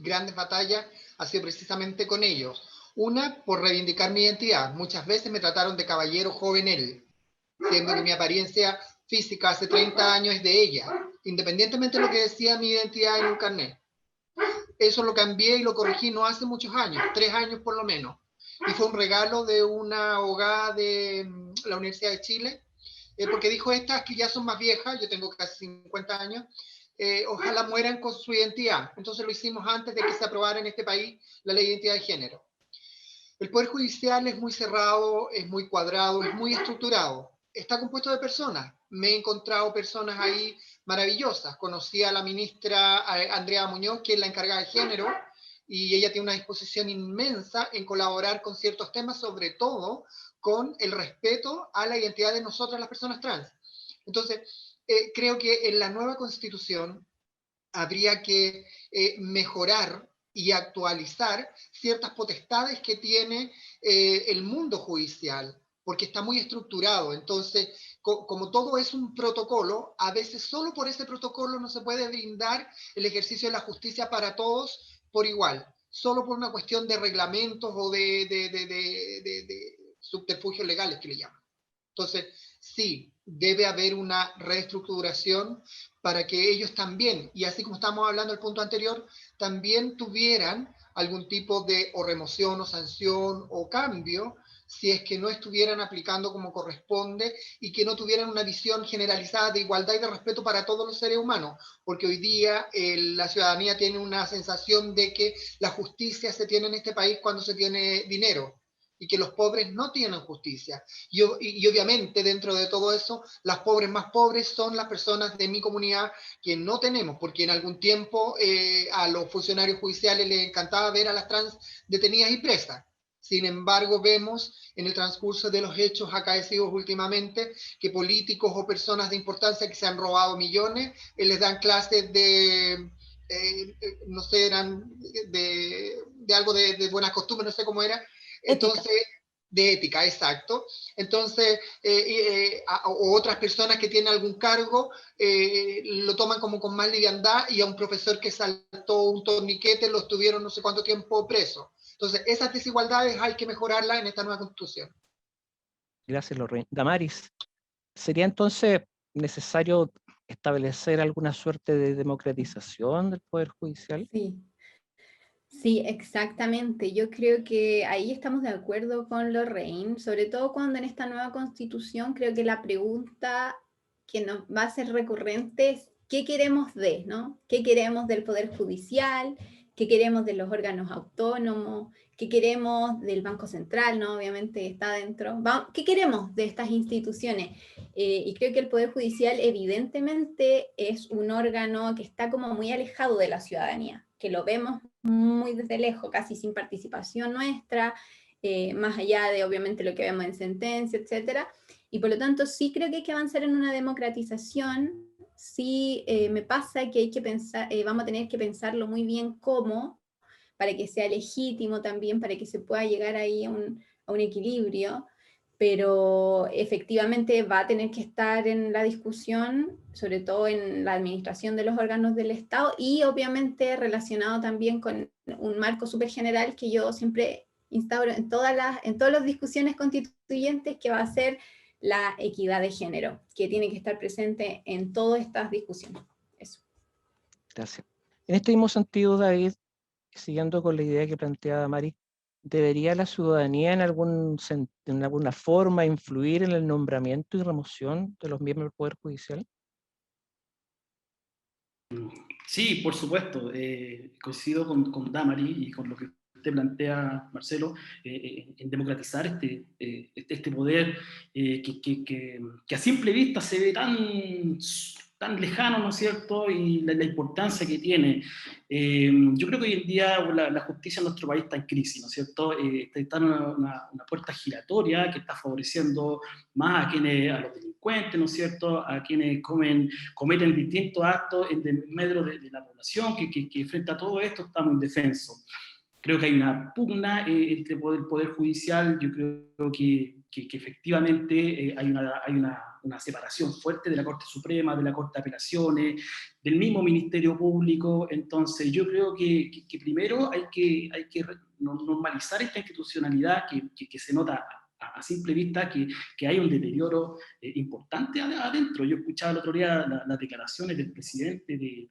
grandes batallas ha sido precisamente con ellos. Una, por reivindicar mi identidad. Muchas veces me trataron de caballero jovenil, siendo que mi apariencia física hace 30 años es de ella, independientemente de lo que decía mi identidad en un carnet. Eso lo cambié y lo corregí no hace muchos años, 3 años por lo menos. Y fue un regalo de una abogada de la Universidad de Chile, porque dijo, estas que ya son más viejas, yo tengo casi 50 años, ojalá mueran con su identidad. Entonces lo hicimos antes de que se aprobara en este país la ley de identidad de género. El Poder Judicial es muy cerrado, es muy cuadrado, es muy estructurado. Está compuesto de personas. Me he encontrado personas ahí maravillosas. Conocí a la ministra Andrea Muñoz, que es la encargada de género, y ella tiene una disposición inmensa en colaborar con ciertos temas, sobre todo con el respeto a la identidad de nosotras las personas trans. Entonces, creo que en la nueva Constitución habría que mejorar y actualizar ciertas potestades que tiene el mundo judicial, porque está muy estructurado. Entonces, como todo es un protocolo, a veces solo por ese protocolo no se puede brindar el ejercicio de la justicia para todos por igual, solo por una cuestión de reglamentos o de subterfugios legales que le llaman. Entonces, sí, debe haber una reestructuración para que ellos también, y así como estamos hablando del punto anterior, también tuvieran algún tipo de o remoción o sanción o cambio si es que no estuvieran aplicando como corresponde y que no tuvieran una visión generalizada de igualdad y de respeto para todos los seres humanos, porque hoy día la ciudadanía tiene una sensación de que la justicia se tiene en este país cuando se tiene dinero y que los pobres no tienen justicia. Y obviamente dentro de todo eso, las pobres más pobres son las personas de mi comunidad que no tenemos, porque en algún tiempo a los funcionarios judiciales les encantaba ver a las trans detenidas y presas. Sin embargo, vemos en el transcurso de los hechos acaecidos últimamente que políticos o personas de importancia que se han robado millones les dan clases de, no sé, eran de algo de buenas costumbres, no sé cómo era. Entonces, Ética. de ética, exacto. Entonces, o otras personas que tienen algún cargo lo toman como con más liviandad y a un profesor que saltó un torniquete lo estuvieron no sé cuánto tiempo preso. Entonces, esas desigualdades hay que mejorarlas en esta nueva Constitución. Gracias, Lorraine. Damaris, ¿sería entonces necesario establecer alguna suerte de democratización del Poder Judicial? Sí. Sí, exactamente. Yo creo que ahí estamos de acuerdo con Lorraine, sobre todo cuando en esta nueva constitución creo que la pregunta que nos va a ser recurrente es ¿qué queremos de, no? ¿Qué queremos del Poder Judicial? qué queremos de los órganos autónomos, qué queremos del Banco Central, ¿no? Obviamente está dentro. ¿Qué queremos de estas instituciones? Y creo que el Poder Judicial evidentemente es un órgano que está como muy alejado de la ciudadanía, que lo vemos muy desde lejos, casi sin participación nuestra, más allá de obviamente lo que vemos en sentencia, etcétera. Y por lo tanto sí creo que hay que avanzar en una democratización. Sí, me pasa que hay que pensar, vamos a tener que pensarlo muy bien cómo, para que sea legítimo también, para que se pueda llegar ahí a un equilibrio, pero efectivamente va a tener que estar en la discusión, sobre todo en la administración de los órganos del Estado, y obviamente relacionado también con un marco súper general que yo siempre instauro en todas las discusiones constituyentes, que va a ser la equidad de género, que tiene que estar presente en todas estas discusiones. Eso. Gracias. En este mismo sentido, David, siguiendo con la idea que planteaba Mari, ¿debería la ciudadanía en alguna forma influir en el nombramiento y remoción de los miembros del Poder Judicial? Sí, por supuesto. Coincido con Damari y con lo que usted plantea, Marcelo, en democratizar este poder que a simple vista se ve tan lejano, ¿no es cierto? Y la importancia que tiene. Yo creo que hoy en día la justicia en nuestro país está en crisis, ¿no es cierto? Está en una puerta giratoria que está favoreciendo más a los delincuentes, ¿no es cierto? A quienes cometen distintos actos en medio de la población, que frente a todo esto estamos indefensos. Creo que hay una pugna entre el poder judicial. Yo creo que efectivamente hay una separación fuerte de la Corte Suprema, de la Corte de Apelaciones, del mismo Ministerio Público. Entonces yo creo que primero hay que normalizar esta institucionalidad que se nota a simple vista que hay un deterioro importante adentro. Yo escuchaba el otro día las declaraciones del presidente de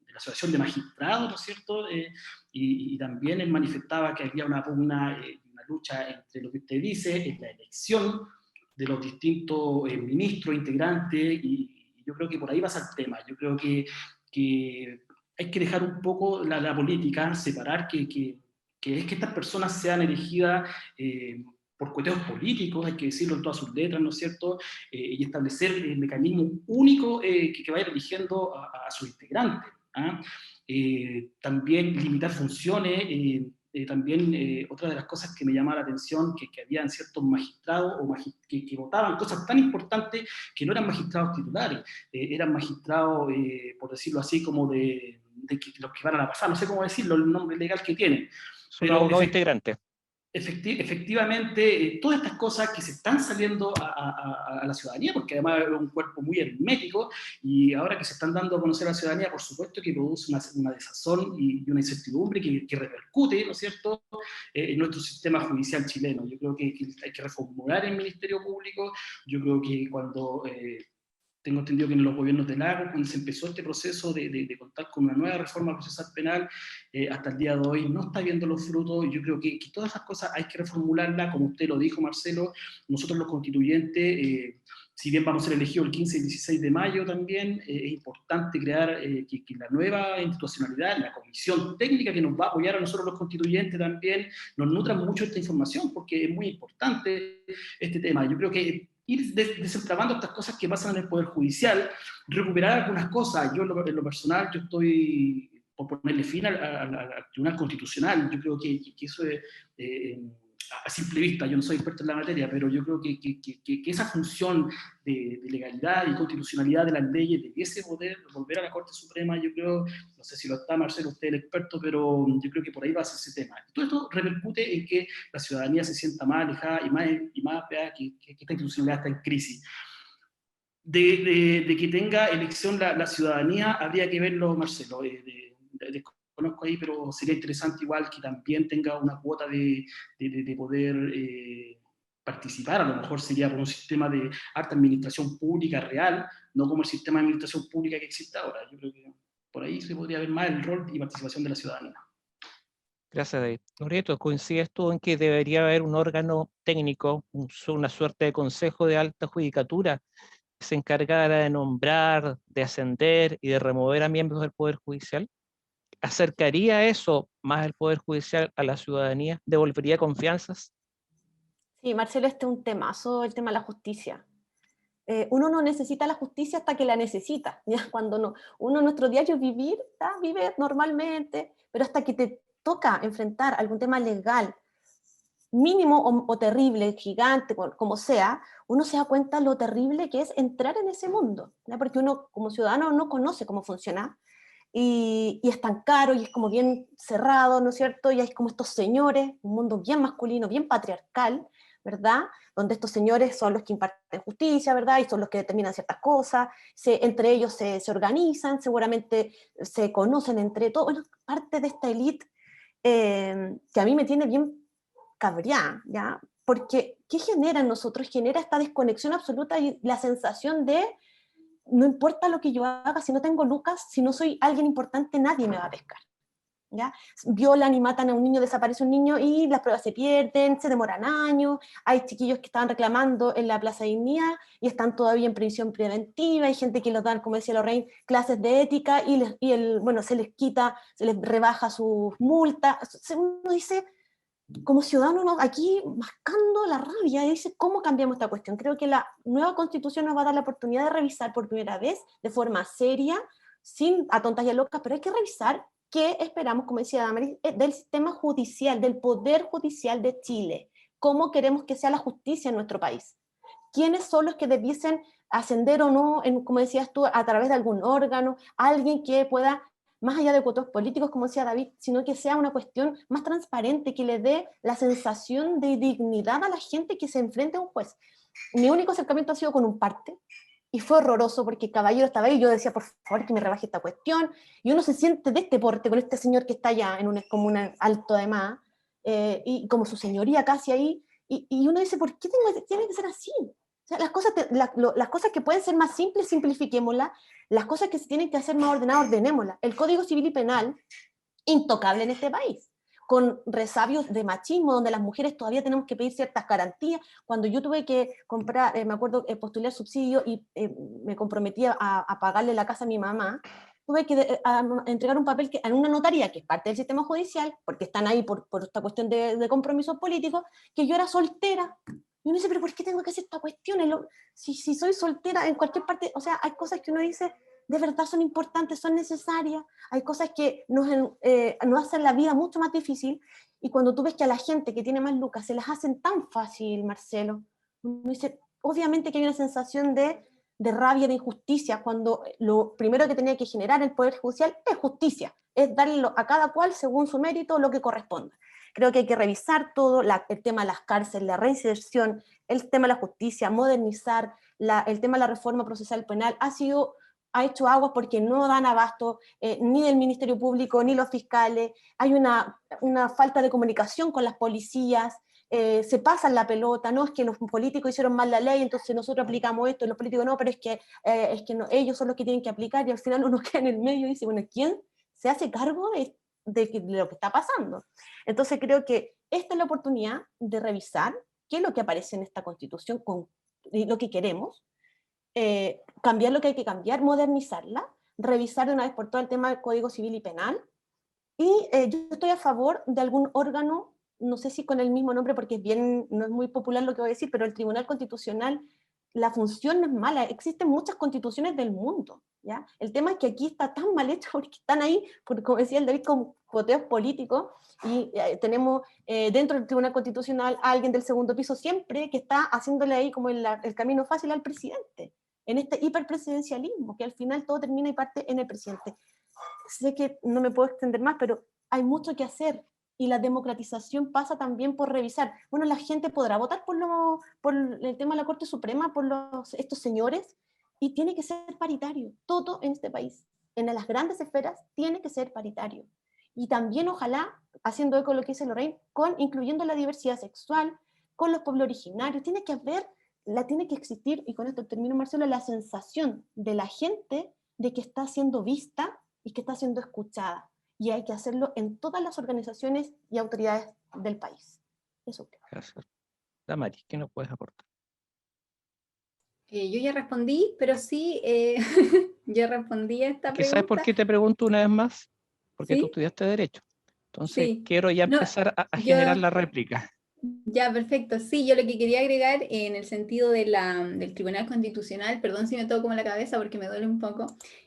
la Asociación de Magistrados, ¿no es cierto? Y también él manifestaba que había una lucha entre lo que usted dice, es la elección de los distintos ministros, integrantes, y yo creo que por ahí va a ser el tema. Yo creo que hay que dejar un poco la política, separar que es que estas personas sean elegidas por cuestiones políticos, hay que decirlo en todas sus letras, ¿no es cierto? Y establecer el mecanismo único que vaya eligiendo a sus integrantes. ¿Ah? También limitar funciones, también otra de las cosas que me llama la atención, que habían ciertos magistrados que votaban cosas tan importantes que no eran magistrados titulares, eran magistrados, por decirlo así, como de los que van a la pasada, no sé cómo decirlo, el nombre legal que tienen. Son abogados integrantes. Efectivamente, todas estas cosas que se están saliendo a la ciudadanía, porque además es un cuerpo muy hermético, y ahora que se están dando a conocer a la ciudadanía, por supuesto que produce una desazón y una incertidumbre que repercute, ¿no es cierto?, en nuestro sistema judicial chileno. Yo creo que hay que reformular el Ministerio Público. Yo creo que cuando... tengo entendido que en los gobiernos de Lagos, cuando se empezó este proceso de contar con una nueva reforma procesal penal, hasta el día de hoy no está viendo los frutos. Yo creo que todas esas cosas hay que reformularlas, como usted lo dijo, Marcelo. Nosotros los constituyentes, si bien vamos a ser elegidos el 15 y el 16 de mayo también, es importante crear que la nueva institucionalidad, la comisión técnica que nos va a apoyar a nosotros los constituyentes también, nos nutra mucho esta información, porque es muy importante este tema. Yo creo que ir desentramando estas cosas que pasan en el Poder Judicial, recuperar algunas cosas. Yo en lo personal, yo estoy por ponerle fin al Tribunal Constitucional. Yo creo que eso es, a simple vista, yo no soy experto en la materia, pero yo creo que esa función de legalidad y constitucionalidad de las leyes debiese poder volver a la Corte Suprema. Yo creo, no sé si lo está Marcelo, usted es el experto, pero yo creo que por ahí va a ser ese tema. Y todo esto repercute en que la ciudadanía se sienta más alejada y más vea que esta institucionalidad está en crisis. De que tenga elección la ciudadanía, habría que verlo, Marcelo, conozco ahí, pero sería interesante igual que también tenga una cuota de poder participar. A lo mejor sería por un sistema de alta administración pública real, no como el sistema de administración pública que existe ahora. Yo creo que por ahí se podría ver más el rol y participación de la ciudadanía. Gracias, David. Loreto, ¿coincides tú en que debería haber un órgano técnico, una suerte de consejo de alta judicatura, que se encargara de nombrar, de ascender y de remover a miembros del Poder Judicial? ¿Acercaría eso más el Poder Judicial a la ciudadanía? ¿Devolvería confianzas? Sí, Marcelo, este es un temazo, el tema de la justicia. Uno no necesita la justicia hasta que la necesita, ¿ya? Cuando no, uno en nuestro diario vivir, vive normalmente, pero hasta que te toca enfrentar algún tema legal, mínimo o terrible, gigante, como sea, uno se da cuenta lo terrible que es entrar en ese mundo, ¿ya? Porque uno como ciudadano no conoce cómo funciona, y es tan caro, y es como bien cerrado, ¿no es cierto? Y hay como estos señores, un mundo bien masculino, bien patriarcal, ¿verdad? Donde estos señores son los que imparten justicia, ¿verdad? Y son los que determinan ciertas cosas, entre ellos se organizan, seguramente se conocen entre todos, bueno, parte de esta élite que a mí me tiene bien cabreada, ¿ya? Porque, ¿qué genera en nosotros? Genera esta desconexión absoluta y la sensación de no importa lo que yo haga, si no tengo lucas, si no soy alguien importante, nadie me va a pescar, ¿ya? Violan y matan a un niño, desaparece un niño y las pruebas se pierden, se demoran años, hay chiquillos que estaban reclamando en la Plaza Dignidad y están todavía en prisión preventiva, hay gente que los dan, como decía Lorraine, clases de ética bueno, se les quita, se les rebaja sus multas, uno dice, como ciudadanos aquí mascando la rabia, y dice, ¿cómo cambiamos esta cuestión? Creo que la nueva constitución nos va a dar la oportunidad de revisar por primera vez, de forma seria, sin a tontas y a locas, pero hay que revisar qué esperamos, como decía Damaris, del sistema judicial, del poder judicial de Chile. ¿Cómo queremos que sea la justicia en nuestro país? ¿Quiénes son los que debiesen ascender o no, como decías tú, a través de algún órgano, alguien que pueda, más allá de votos políticos, como decía David, sino que sea una cuestión más transparente, que le dé la sensación de dignidad a la gente que se enfrenta a un juez? Mi único acercamiento ha sido con un parte, y fue horroroso porque el caballero estaba ahí y yo decía, por favor, que me rebaje esta cuestión, y uno se siente de este porte con este señor que está allá, como un alto además, y como su señoría casi ahí, y uno dice, ¿por qué tiene que ser así? O sea, las cosas que pueden ser más simples, simplifiquémoslas, las cosas que se tienen que hacer más ordenadas, ordenémoslas. El Código Civil y Penal, intocable en este país, con resabios de machismo, donde las mujeres todavía tenemos que pedir ciertas garantías. Cuando yo tuve que comprar, me acuerdo, postular subsidio y me comprometía a pagarle la casa a mi mamá, tuve que entregar un papel en una notaría, que es parte del sistema judicial, porque están ahí por esta cuestión de compromisos políticos, que yo era soltera. Y uno dice, pero ¿por qué tengo que hacer esta cuestión? Si soy soltera en cualquier parte, o sea, hay cosas que uno dice, de verdad son importantes, son necesarias, hay cosas que nos hacen la vida mucho más difícil, y cuando tú ves que a la gente que tiene más lucas se las hacen tan fácil, Marcelo, uno dice, obviamente que hay una sensación de rabia, de injusticia, cuando lo primero que tenía que generar el Poder Judicial es justicia, es darle a cada cual según su mérito lo que corresponda. Creo que hay que revisar todo, el tema de las cárceles, la reinserción, el tema de la justicia, modernizar, el tema de la reforma procesal penal, ha hecho aguas porque no dan abasto ni del Ministerio Público ni los fiscales, hay una falta de comunicación con las policías, se pasan la pelota, no es que los políticos hicieron mal la ley, entonces nosotros aplicamos esto, y los políticos no, pero es que no, ellos son los que tienen que aplicar, y al final uno queda en el medio y dice, bueno, ¿quién se hace cargo de lo que está pasando? Entonces creo que esta es la oportunidad de revisar qué es lo que aparece en esta Constitución, con lo que queremos, cambiar lo que hay que cambiar, modernizarla, revisar de una vez por todas el tema del Código Civil y Penal, y yo estoy a favor de algún órgano, no sé si con el mismo nombre, porque no es muy popular lo que voy a decir, pero el Tribunal Constitucional, la función no es mala, existen muchas constituciones del mundo, ¿ya? El tema es que aquí está tan mal hecho porque están ahí, como decía el David, con coteos políticos, y tenemos dentro del Tribunal Constitucional a alguien del segundo piso siempre que está haciéndole ahí como el camino fácil al presidente, en este hiperpresidencialismo, que al final todo termina y parte en el presidente. Sé que no me puedo extender más, pero hay mucho que hacer, y la democratización pasa también por revisar. Bueno, la gente podrá votar por el tema de la Corte Suprema, por estos señores, y tiene que ser paritario. Todo en este país, en las grandes esferas, tiene que ser paritario. Y también, ojalá, haciendo eco de lo que dice Lorraine, incluyendo la diversidad sexual, con los pueblos originarios, tiene que existir, y con esto termino, Marcelo, la sensación de la gente de que está siendo vista y que está siendo escuchada. Y hay que hacerlo en todas las organizaciones y autoridades del país. Eso creo. Gracias. Damaris, ¿qué nos puedes aportar? Yo ya respondí, pero sí, yo respondí a esta pregunta. ¿Sabes por qué te pregunto una vez más? porque tú ¿Sí? estudiaste Derecho. Entonces, Sí. quiero ya No, empezar a yo... generar la réplica. Ya, perfecto. Sí, yo lo que quería agregar en el sentido de del Tribunal Constitucional, perdón si me toco como la cabeza porque me duele un poco,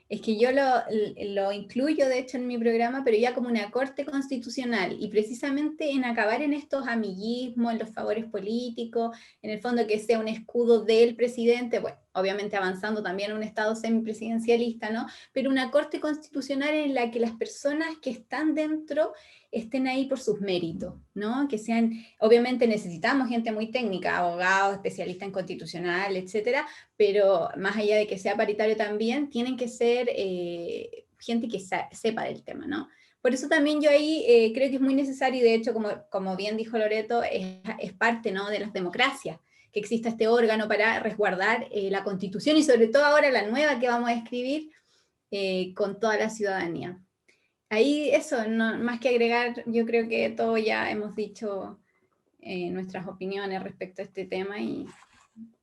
es que yo lo incluyo de hecho en mi programa, pero ya como una corte constitucional y precisamente en acabar en estos amiguismos, en los favores políticos, en el fondo que sea un escudo del presidente, bueno, obviamente avanzando también a un estado semipresidencialista, ¿no? Pero una corte constitucional en la que las personas que están dentro estén ahí por sus méritos, ¿no? Que sean, obviamente necesitamos gente muy técnica, abogados, especialistas en constitucional, etcétera, pero más allá de que sea paritario también, tienen que ser gente que sepa del tema, ¿no? Por eso también yo ahí creo que es muy necesario, y de hecho, como bien dijo Loreto, es parte, ¿no?, de las democracias, que exista este órgano para resguardar la Constitución y sobre todo ahora la nueva que vamos a escribir con toda la ciudadanía. Ahí eso, no, más que agregar, yo creo que todo ya hemos dicho nuestras opiniones respecto a este tema y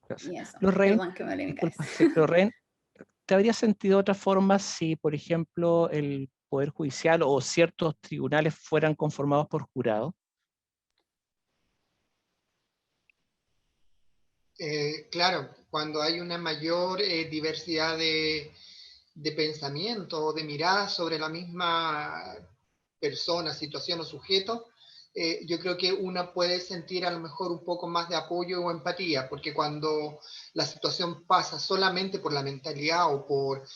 eso. Lorraine, Perdón que me olvidé mi cabeza. disculpa, sí, Lorraine, ¿te habría sentido de otra forma si, por ejemplo, el Poder Judicial o ciertos tribunales fueran conformados por jurados? Claro, cuando hay una mayor diversidad de pensamiento o de miradas sobre la misma persona, situación o sujeto, yo creo que una puede sentir a lo mejor un poco más de apoyo o empatía, porque cuando la situación pasa solamente por la mentalidad o por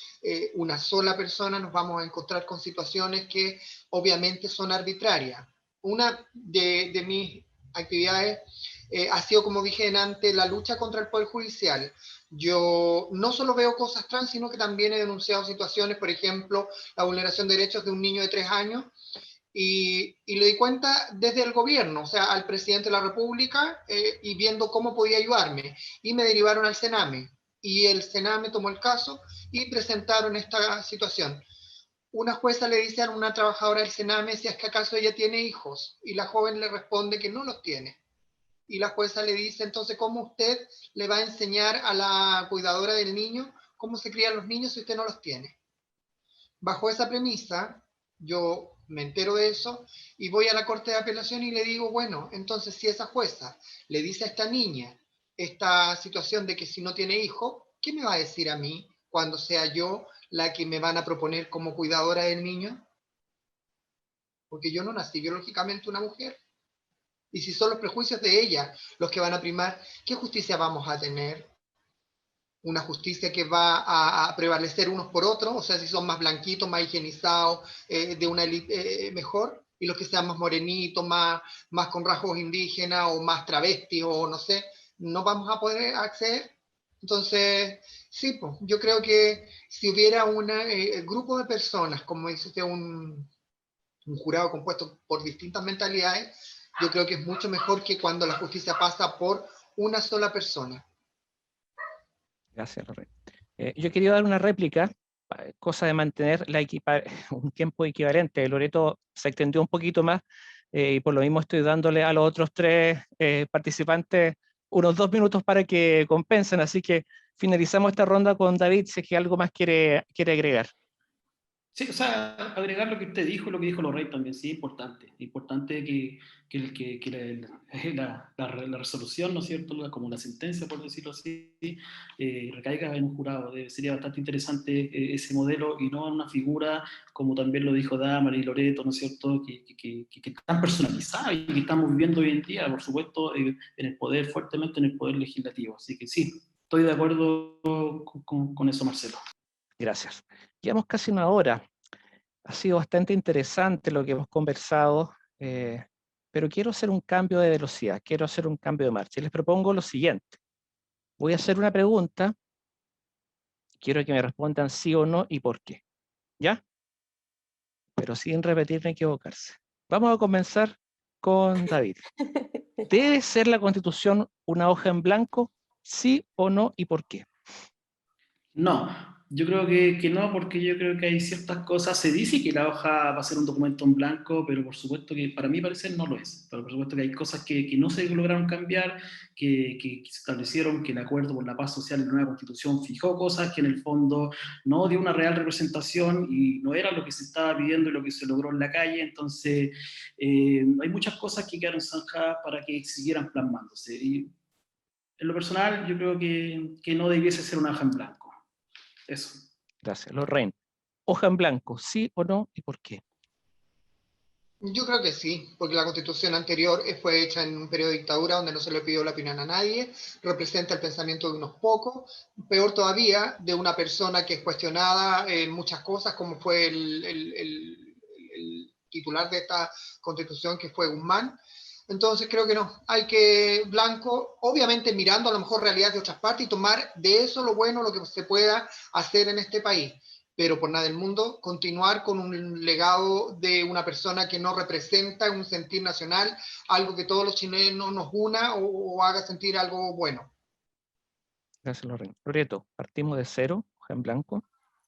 una sola persona, nos vamos a encontrar con situaciones que obviamente son arbitrarias. Una de mis actividades ha sido, como dije antes, la lucha contra el Poder Judicial. Yo no solo veo cosas trans, sino que también he denunciado situaciones, por ejemplo, la vulneración de derechos de un niño de 3 años, y le di cuenta desde el gobierno, o sea, al presidente de la República, y viendo cómo podía ayudarme. Y me derivaron al Sename, y el Sename tomó el caso y presentaron esta situación. Una jueza le dice a una trabajadora del Sename si es que acaso ella tiene hijos, y la joven le responde que no los tiene. Y la jueza le dice, entonces, ¿cómo usted le va a enseñar a la cuidadora del niño cómo se crían los niños si usted no los tiene? Bajo esa premisa, yo me entero de eso y voy a la Corte de Apelación y le digo, bueno, entonces si esa jueza le dice a esta niña esta situación de que si no tiene hijo, ¿qué me va a decir a mí cuando sea yo la que me van a proponer como cuidadora del niño? Porque yo no nací biológicamente una mujer. Y si son los prejuicios de ella los que van a primar, ¿qué justicia vamos a tener? Una justicia que va a prevalecer unos por otros, o sea, si son más blanquitos, más higienizados, de una élite mejor, y los que sean más morenitos, más con rasgos indígenas o más travestis o no sé, no vamos a poder acceder. Entonces, sí, pues, yo creo que si hubiera un grupo de personas, como dice usted, un jurado compuesto por distintas mentalidades, yo creo que es mucho mejor que cuando la justicia pasa por una sola persona. Gracias, Lorraine. Yo quería dar una réplica, cosa de mantener un tiempo equivalente. Loreto se extendió un poquito más y por lo mismo estoy dándole a los otros tres participantes unos 2 minutos para que compensen, así que finalizamos esta ronda con David, si es que algo más quiere agregar. Sí, o sea, agregar lo que usted dijo, lo que dijo Lorraine también, sí, importante. Importante que la resolución, ¿no es cierto?, como la sentencia, por decirlo así, recaiga en un jurado. Sería bastante interesante ese modelo y no en una figura, como también lo dijo Damari y Loreto, ¿no es cierto?, que están personalizadas y que estamos viviendo hoy en día, por supuesto, en el poder, fuertemente en el poder legislativo. Así que sí, estoy de acuerdo con eso, Marcelo. Gracias. Llevamos casi una hora. Ha sido bastante interesante lo que hemos conversado, pero quiero hacer un cambio de velocidad, quiero hacer un cambio de marcha. Y les propongo lo siguiente. Voy a hacer una pregunta, quiero que me respondan sí o no y por qué. ¿Ya? Pero sin repetir ni equivocarse. Vamos a comenzar con David. ¿Debe ser la Constitución una hoja en blanco? ¿Sí o no y por qué? No, Yo creo que no, porque yo creo que hay ciertas cosas, se dice que la hoja va a ser un documento en blanco, pero por supuesto que para mí parecer no lo es. Pero por supuesto que hay cosas que no se lograron cambiar, que se establecieron, que el Acuerdo por la Paz Social y la nueva Constitución fijó cosas que en el fondo no dio una real representación y no era lo que se estaba pidiendo y lo que se logró en la calle. Entonces hay muchas cosas que quedaron zanjadas para que siguieran plasmándose. Y en lo personal yo creo que no debiese ser una hoja en blanco. Eso. Gracias. Lorraine, hoja en blanco, ¿sí o no? ¿Y por qué? Yo creo que sí, porque la constitución anterior fue hecha en un periodo de dictadura donde no se le pidió la opinión a nadie, representa el pensamiento de unos pocos, peor todavía de una persona que es cuestionada en muchas cosas, como fue el titular de esta constitución, que fue Guzmán. Entonces creo que no, hay que blanco, obviamente mirando a lo mejor realidades de otras partes y tomar de eso lo bueno, lo que se pueda hacer en este país, pero por nada del mundo continuar con un legado de una persona que no representa un sentir nacional, algo que todos los chilenos nos una o haga sentir algo bueno. Gracias, Lorraine. Loreto, partimos de cero, hoja en blanco.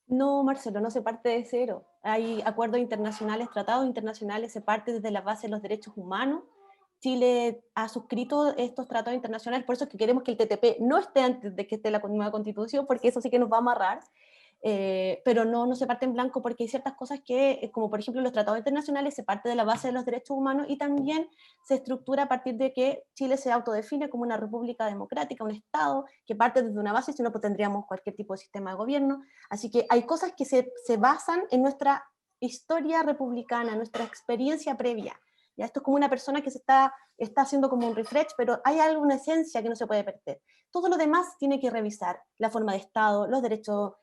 No, Marcelo, no se parte de cero. Hay acuerdos internacionales, tratados internacionales, se parte desde la base de los derechos humanos. Chile ha suscrito estos tratados internacionales, por eso es que queremos que el TTP no esté antes de que esté la nueva constitución, porque eso sí que nos va a amarrar. Pero no se parte en blanco porque hay ciertas cosas que, como por ejemplo los tratados internacionales, se parte de la base de los derechos humanos y también se estructura a partir de que Chile se autodefine como una república democrática, un Estado que parte desde una base, si no pues tendríamos cualquier tipo de sistema de gobierno. Así que hay cosas que se basan en nuestra historia republicana, nuestra experiencia previa. Ya, esto es como una persona que se está haciendo como un refresh, pero hay alguna esencia que no se puede perder. Todo lo demás tiene que revisar, la forma de Estado, los derechos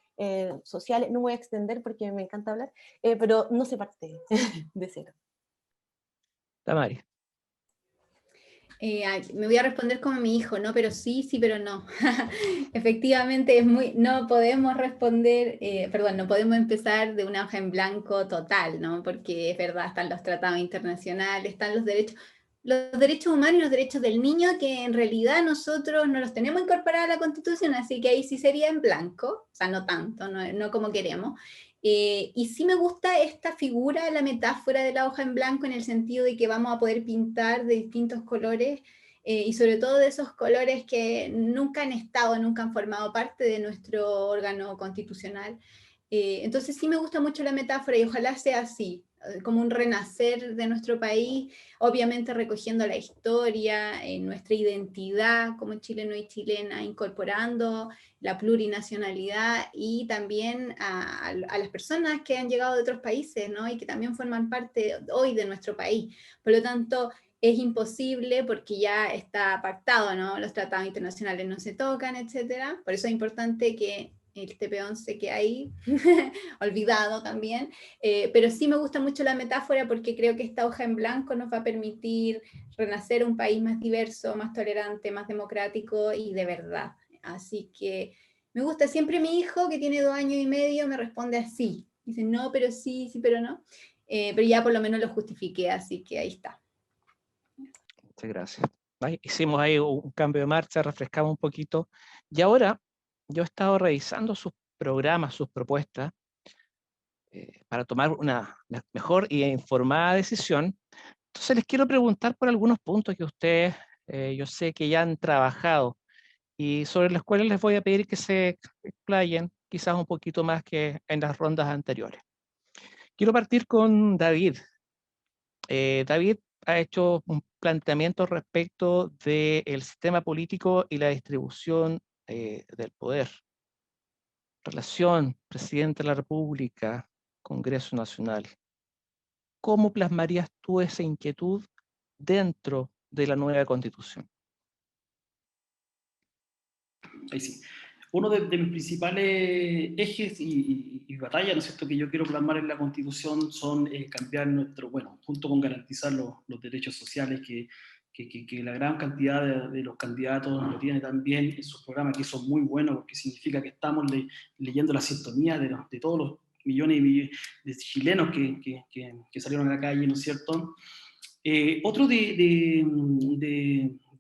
sociales, no me voy a extender porque me encanta hablar, pero no se parte de cero. Damaris. Me voy a responder como mi hijo, ¿no? Pero sí, sí, pero no. Efectivamente, no podemos responder, no podemos empezar de una hoja en blanco total, ¿no? Porque es verdad, están los tratados internacionales, están los derechos humanos y los derechos del niño, que en realidad nosotros no los tenemos incorporados a la Constitución, así que ahí sí sería en blanco, o sea, no tanto, no como queremos. Y sí me gusta esta figura, la metáfora de la hoja en blanco, en el sentido de que vamos a poder pintar de distintos colores, y sobre todo de esos colores que nunca han estado, nunca han formado parte de nuestro órgano constitucional. Entonces sí me gusta mucho la metáfora y ojalá sea así, como un renacer de nuestro país, obviamente recogiendo la historia, nuestra identidad como chileno y chilena, incorporando la plurinacionalidad y también a las personas que han llegado de otros países, ¿no? Y que también forman parte hoy de nuestro país. Por lo tanto, es imposible porque ya está pactado, ¿no? Los tratados internacionales no se tocan, etcétera. Por eso es importante que el TP11 que hay, olvidado también, pero sí me gusta mucho la metáfora porque creo que esta hoja en blanco nos va a permitir renacer un país más diverso, más tolerante, más democrático y de verdad. Así que me gusta, siempre mi hijo que tiene 2 años y medio me responde así, dice no, pero sí, sí, pero no, pero ya por lo menos lo justifiqué, así que ahí está. Muchas gracias. Hicimos ahí un cambio de marcha, refrescamos un poquito. Y ahora yo he estado revisando sus programas, sus propuestas, para tomar una mejor y informada decisión. Entonces les quiero preguntar por algunos puntos que ustedes, yo sé que ya han trabajado y sobre los cuales les voy a pedir que se explayen quizás un poquito más que en las rondas anteriores. Quiero partir con David. David ha hecho un planteamiento respecto del sistema político y la distribución del poder. Relación Presidente de la República, Congreso Nacional. ¿Cómo plasmarías tú esa inquietud dentro de la nueva Constitución? Ahí sí. Uno de mis principales ejes y batallas, ¿no es cierto?, que yo quiero plasmar en la Constitución son cambiar junto con garantizar los derechos sociales que la gran cantidad de los candidatos lo tienen también en sus programas, que eso es muy bueno porque significa que estamos leyendo la sintonía de todos los millones y millones de chilenos que salieron a la calle, ¿no es cierto? Otro de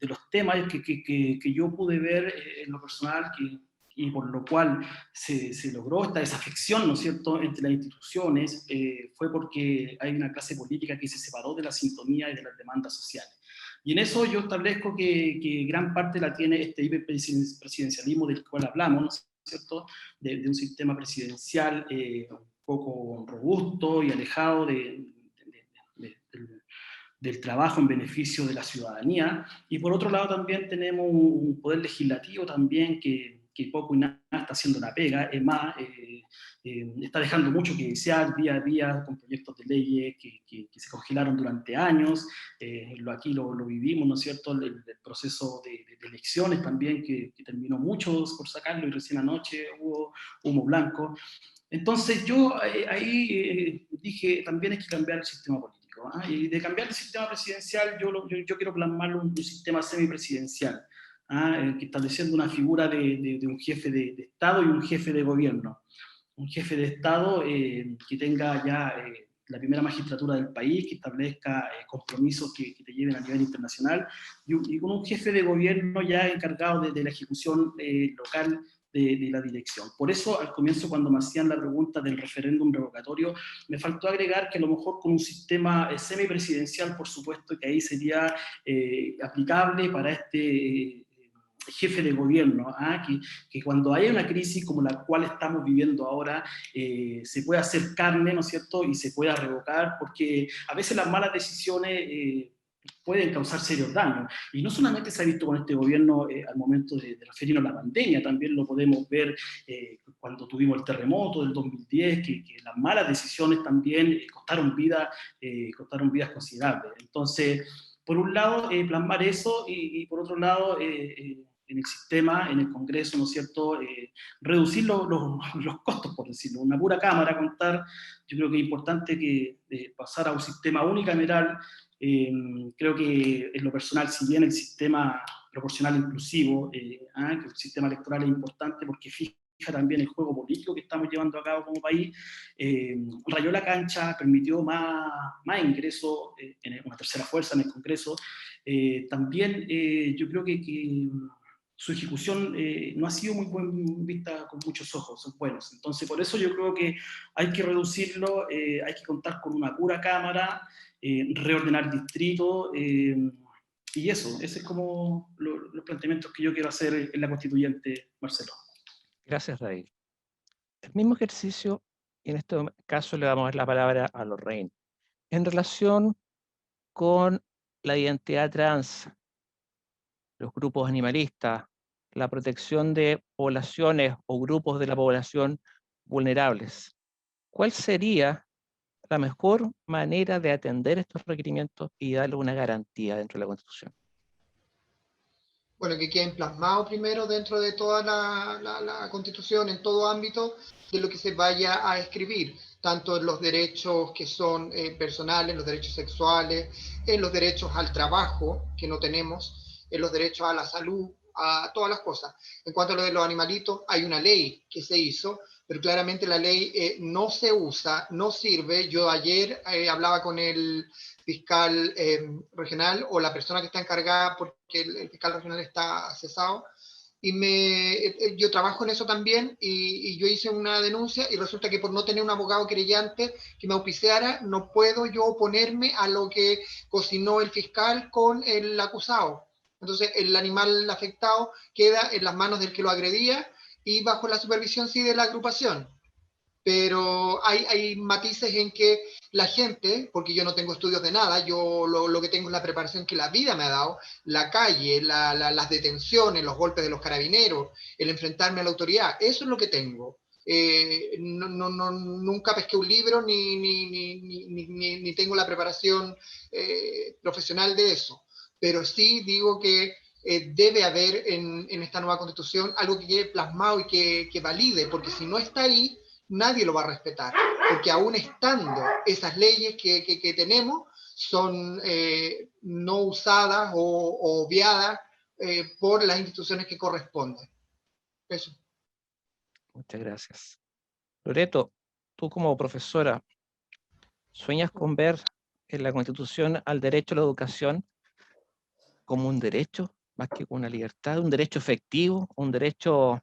los temas que yo pude ver en lo personal, y por lo cual se logró esta desafección, ¿no es cierto?, entre las instituciones, fue porque hay una clase política que se separó de la sintonía y de las demandas sociales. Y en eso yo establezco que gran parte la tiene este hiperpresidencialismo del cual hablamos, ¿no es cierto?, de un sistema presidencial un poco robusto y alejado del trabajo en beneficio de la ciudadanía, y por otro lado también tenemos un poder legislativo también que poco y nada está haciendo la pega, es más, está dejando mucho que desear día a día con proyectos de leyes que se congelaron durante años, aquí lo vivimos, ¿no es cierto?, el proceso de elecciones también, que terminó muchos por sacarlo y recién anoche hubo humo blanco. Entonces yo ahí dije, también hay que cambiar el sistema político, ¿ah? Y de cambiar el sistema presidencial yo quiero plasmarlo en un sistema semipresidencial, que estableciendo una figura de un jefe de Estado y un jefe de gobierno. Un jefe de Estado que tenga ya la primera magistratura del país, que establezca compromisos que te lleven a nivel internacional, y con un jefe de gobierno ya encargado de la ejecución local de la dirección. Por eso, al comienzo, cuando me hacían la pregunta del referéndum revocatorio, me faltó agregar que a lo mejor con un sistema semipresidencial, por supuesto, que ahí sería aplicable para este jefe de gobierno, que cuando haya una crisis como la cual estamos viviendo ahora, se pueda hacer carne, ¿no es cierto?, y se pueda revocar, porque a veces las malas decisiones pueden causar serios daños. Y no solamente se ha visto con este gobierno al momento de referirnos a la pandemia, también lo podemos ver cuando tuvimos el terremoto del 2010, que las malas decisiones también costaron vidas considerables. Entonces, por un lado, plasmar eso, y por otro lado, en el sistema, en el Congreso, ¿no es cierto?, reducir los costos, por decirlo. Una pura cámara, contar, yo creo que es importante que pasar a un sistema unicameral. Creo que en lo personal, si bien el sistema proporcional inclusivo, que el sistema electoral es importante porque fija también el juego político que estamos llevando a cabo como país, rayó la cancha, permitió más ingresos, en una tercera fuerza en el Congreso. También yo creo que su ejecución no ha sido muy vista con muchos ojos, son buenos. Entonces, por eso yo creo que hay que reducirlo, hay que contar con una pura cámara, reordenar distritos, y ese es como los planteamientos que yo quiero hacer en la constituyente, Marcelo. Gracias, David. El mismo ejercicio, y en este caso le vamos a dar la palabra a Lorraine, en relación con la identidad trans, los grupos animalistas, la protección de poblaciones o grupos de la población vulnerables. ¿Cuál sería la mejor manera de atender estos requerimientos y darle una garantía dentro de la Constitución? Bueno, que queden plasmados primero dentro de toda la Constitución, en todo ámbito de lo que se vaya a escribir, tanto en los derechos que son personales, los derechos sexuales, en los derechos al trabajo, que no tenemos, en los derechos a la salud, a todas las cosas. En cuanto a lo de los animalitos, hay una ley que se hizo, pero claramente la ley no se usa, no sirve. Yo ayer hablaba con el fiscal regional, o la persona que está encargada, porque el fiscal regional está cesado, y yo trabajo en eso también, y yo hice una denuncia, y resulta que por no tener un abogado querellante que me auspiciara, no puedo yo oponerme a lo que cocinó el fiscal con el acusado. Entonces el animal afectado queda en las manos del que lo agredía, y bajo la supervisión sí de la agrupación. Pero hay matices en que la gente, porque yo no tengo estudios de nada, yo lo que tengo es la preparación que la vida me ha dado, la calle, las detenciones, los golpes de los carabineros, el enfrentarme a la autoridad, eso es lo que tengo. Nunca pesqué un libro ni tengo la preparación profesional de eso, pero sí digo que debe haber en esta nueva Constitución algo que quede plasmado y que valide, porque si no está ahí, nadie lo va a respetar, porque aún estando esas leyes que tenemos, son no usadas o obviadas por las instituciones que corresponden. Eso. Muchas gracias. Loreto, tú como profesora, ¿sueñas con ver en la Constitución al derecho a la educación como un derecho, más que una libertad, un derecho efectivo, un derecho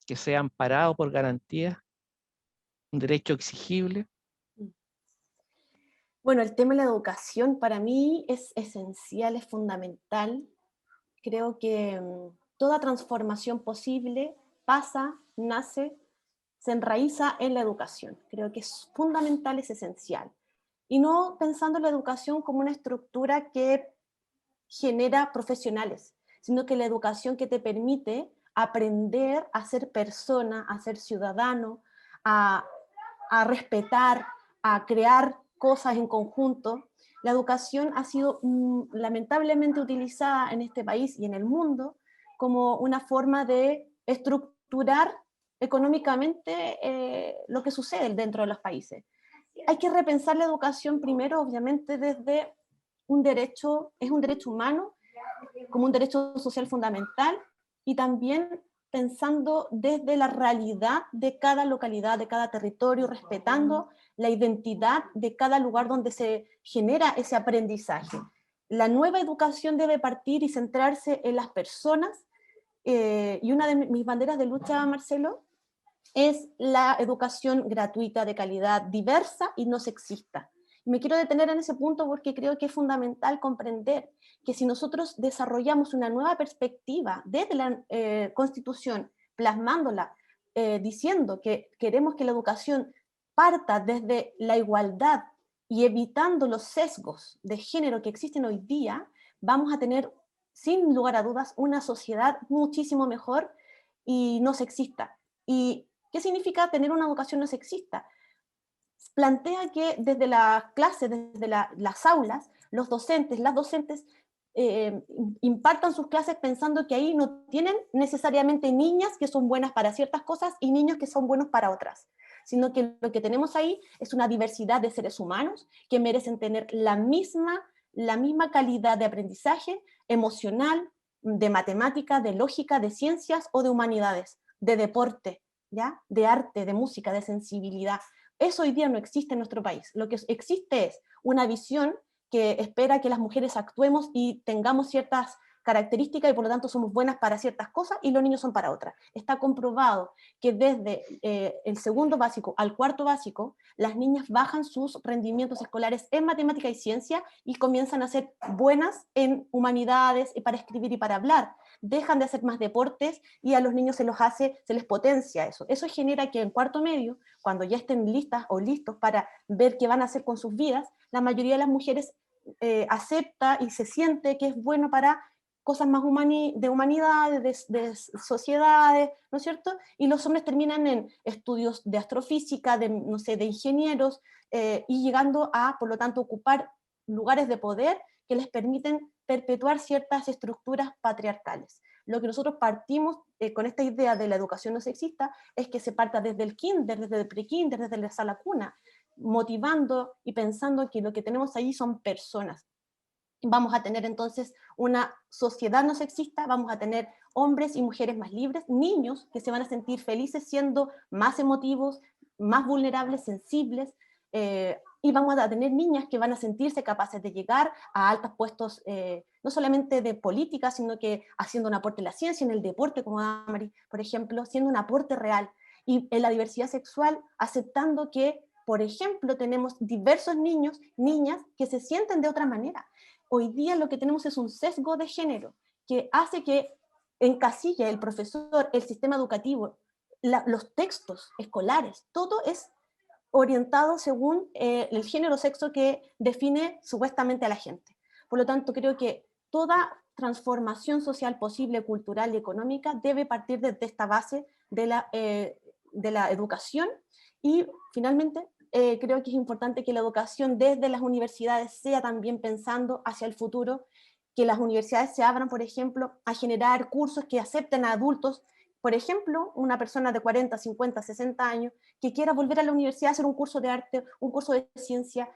que sea amparado por garantías, un derecho exigible? Bueno, el tema de la educación para mí es esencial, es fundamental. Creo que toda transformación posible pasa, nace, se enraiza en la educación. Creo que es fundamental, es esencial. Y no pensando en la educación como una estructura que genera profesionales, sino que la educación que te permite aprender a ser persona, a ser ciudadano, a, a respetar, a crear cosas en conjunto. La educación ha sido lamentablemente utilizada en este país y en el mundo como una forma de estructurar económicamente lo que sucede dentro de los países. Hay que repensar la educación primero, obviamente, desde un derecho, es un derecho humano, como un derecho social fundamental, y también pensando desde la realidad de cada localidad, de cada territorio, respetando la identidad de cada lugar donde se genera ese aprendizaje. La nueva educación debe partir y centrarse en las personas, y una de mis banderas de lucha, Marcelo, es la educación gratuita, de calidad, diversa y no sexista. Me quiero detener en ese punto porque creo que es fundamental comprender que si nosotros desarrollamos una nueva perspectiva desde la Constitución, plasmándola, diciendo que queremos que la educación parta desde la igualdad y evitando los sesgos de género que existen hoy día, vamos a tener, sin lugar a dudas, una sociedad muchísimo mejor y no sexista. Y ¿qué significa tener una educación no sexista? Plantea que desde las clases, desde las aulas, los docentes, las docentes impartan sus clases pensando que ahí no tienen necesariamente niñas que son buenas para ciertas cosas y niños que son buenos para otras, sino que lo que tenemos ahí es una diversidad de seres humanos que merecen tener la misma calidad de aprendizaje emocional, de matemática, de lógica, de ciencias o de humanidades, de deporte, ¿ya? De arte, de música, de sensibilidad. Eso hoy día no existe en nuestro país. Lo que existe es una visión que espera que las mujeres actuemos y tengamos ciertas características y por lo tanto somos buenas para ciertas cosas y los niños son para otras. Está comprobado que desde el segundo básico al cuarto básico, las niñas bajan sus rendimientos escolares en matemática y ciencia y comienzan a ser buenas en humanidades y para escribir y para hablar. Dejan de hacer más deportes y a los niños se les potencia eso. Eso genera que en cuarto medio, cuando ya estén listas o listos para ver qué van a hacer con sus vidas, la mayoría de las mujeres acepta y se siente que es bueno para cosas más de humanidades, de sociedades, ¿no es cierto? Y los hombres terminan en estudios de astrofísica, no sé, de ingenieros, y llegando a, por lo tanto, ocupar lugares de poder que les permiten perpetuar ciertas estructuras patriarcales. Lo que nosotros partimos con esta idea de la educación no sexista es que se parta desde el kinder, desde el pre-kinder, desde la sala cuna, motivando y pensando que lo que tenemos ahí son personas. Vamos a tener entonces una sociedad no sexista, vamos a tener hombres y mujeres más libres, niños que se van a sentir felices siendo más emotivos, más vulnerables, sensibles, y vamos a tener niñas que van a sentirse capaces de llegar a altos puestos, no solamente de política, sino que haciendo un aporte en la ciencia, en el deporte, como Damari, por ejemplo, siendo un aporte real, y en la diversidad sexual, aceptando que, por ejemplo, tenemos diversos niños, niñas, que se sienten de otra manera. Hoy día lo que tenemos es un sesgo de género que hace que encasille el profesor, el sistema educativo, los textos escolares, todo es orientado según el género sexo que define supuestamente a la gente. Por lo tanto, creo que toda transformación social posible, cultural y económica debe partir desde esta base de la educación y finalmente creo que es importante que la educación desde las universidades sea también pensando hacia el futuro, que las universidades se abran, por ejemplo, a generar cursos que acepten a adultos, por ejemplo, una persona de 40, 50, 60 años que quiera volver a la universidad a hacer un curso de arte, un curso de ciencia.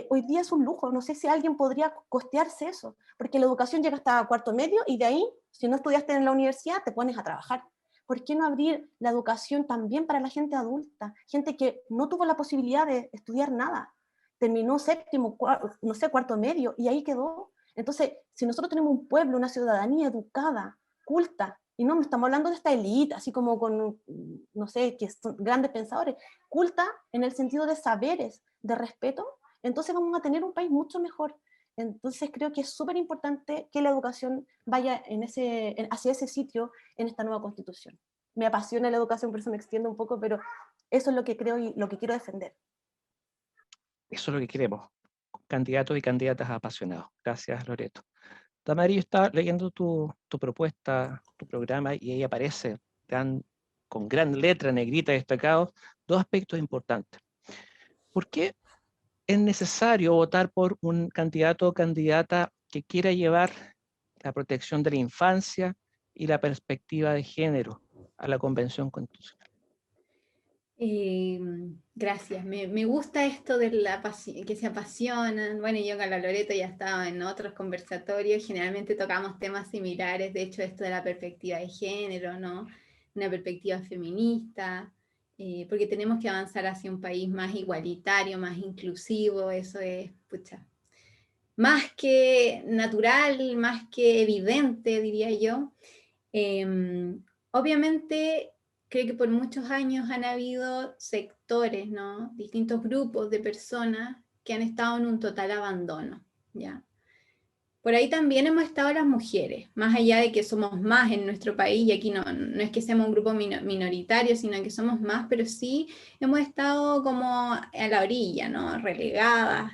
Hoy día es un lujo, no sé si alguien podría costearse eso, porque la educación llega hasta cuarto medio y de ahí, si no estudiaste en la universidad, te pones a trabajar. ¿Por qué no abrir la educación también para la gente adulta? Gente que no tuvo la posibilidad de estudiar nada, terminó séptimo, no sé, cuarto medio, y ahí quedó. Entonces, si nosotros tenemos un pueblo, una ciudadanía educada, culta, y no estamos hablando de esta élite, así como con, no sé, que son grandes pensadores, culta en el sentido de saberes, de respeto, entonces vamos a tener un país mucho mejor. Entonces creo que es súper importante que la educación vaya hacia ese sitio en esta nueva constitución. Me apasiona la educación, por eso me extiendo un poco, pero eso es lo que creo y lo que quiero defender. Eso es lo que queremos, candidatos y candidatas apasionados. Gracias, Loreto. Damaris, está leyendo tu propuesta, tu programa, y ahí aparece con gran letra negrita destacados 2 aspectos importantes. ¿Por qué es necesario votar por un candidato o candidata que quiera llevar la protección de la infancia y la perspectiva de género a la Convención Constitucional? Gracias, me gusta esto de que se apasionan. Bueno, yo con la Loreto ya estaba en otros conversatorios, generalmente tocamos temas similares, de hecho esto de la perspectiva de género, ¿no? Una perspectiva feminista, porque tenemos que avanzar hacia un país más igualitario, más inclusivo, eso es, pucha, más que natural, más que evidente, diría yo. Obviamente, creo que por muchos años han habido sectores, ¿no? Distintos grupos de personas que han estado en un total abandono, ¿ya? Por ahí también hemos estado las mujeres, más allá de que somos más en nuestro país, y aquí no es que seamos un grupo minoritario, sino que somos más, pero sí hemos estado como a la orilla, ¿no? Relegadas.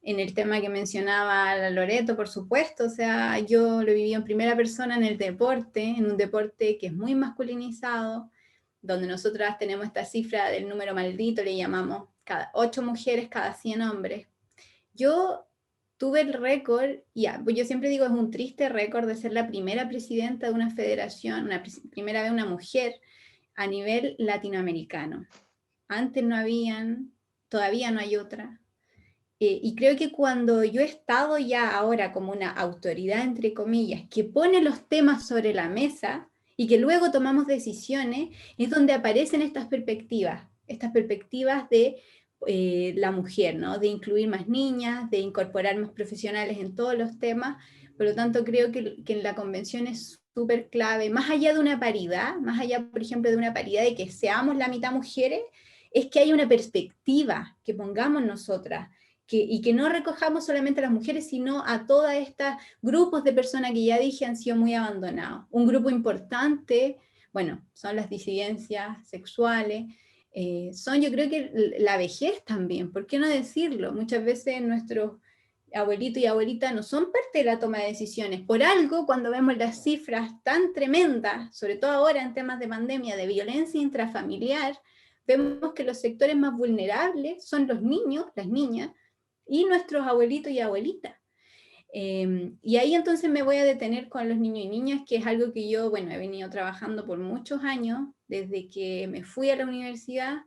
En el tema que mencionaba la Loreto, por supuesto, o sea, yo lo viví en primera persona en el deporte, en un deporte que es muy masculinizado, donde nosotras tenemos esta cifra del número maldito, le llamamos 8 mujeres cada 100 hombres. Yo tuve el récord, pues yo siempre digo, es un triste récord de ser la primera presidenta de una federación, primera vez una mujer a nivel latinoamericano. Antes no habían, todavía no hay otra. Y creo que cuando yo he estado ya ahora como una autoridad, entre comillas, que pone los temas sobre la mesa y que luego tomamos decisiones, es donde aparecen estas perspectivas de la mujer, ¿no? De incluir más niñas, de incorporar más profesionales en todos los temas. Por lo tanto, creo que en la convención es súper clave, más allá de una paridad, más allá, por ejemplo, de una paridad de que seamos la mitad mujeres, es que hay una perspectiva que pongamos nosotras, y que no recojamos solamente a las mujeres, sino a todos estos grupos de personas que ya dije han sido muy abandonados. Un grupo importante, bueno, son las disidencias sexuales, son, yo creo que la vejez también, ¿por qué no decirlo? Muchas veces nuestros abuelitos y abuelitas no son parte de la toma de decisiones. Por algo, cuando vemos las cifras tan tremendas, sobre todo ahora en temas de pandemia, de violencia intrafamiliar, vemos que los sectores más vulnerables son los niños, las niñas, y nuestros abuelitos y abuelitas. Y ahí entonces me voy a detener con los niños y niñas, que es algo que yo, bueno, he venido trabajando por muchos años, desde que me fui a la universidad,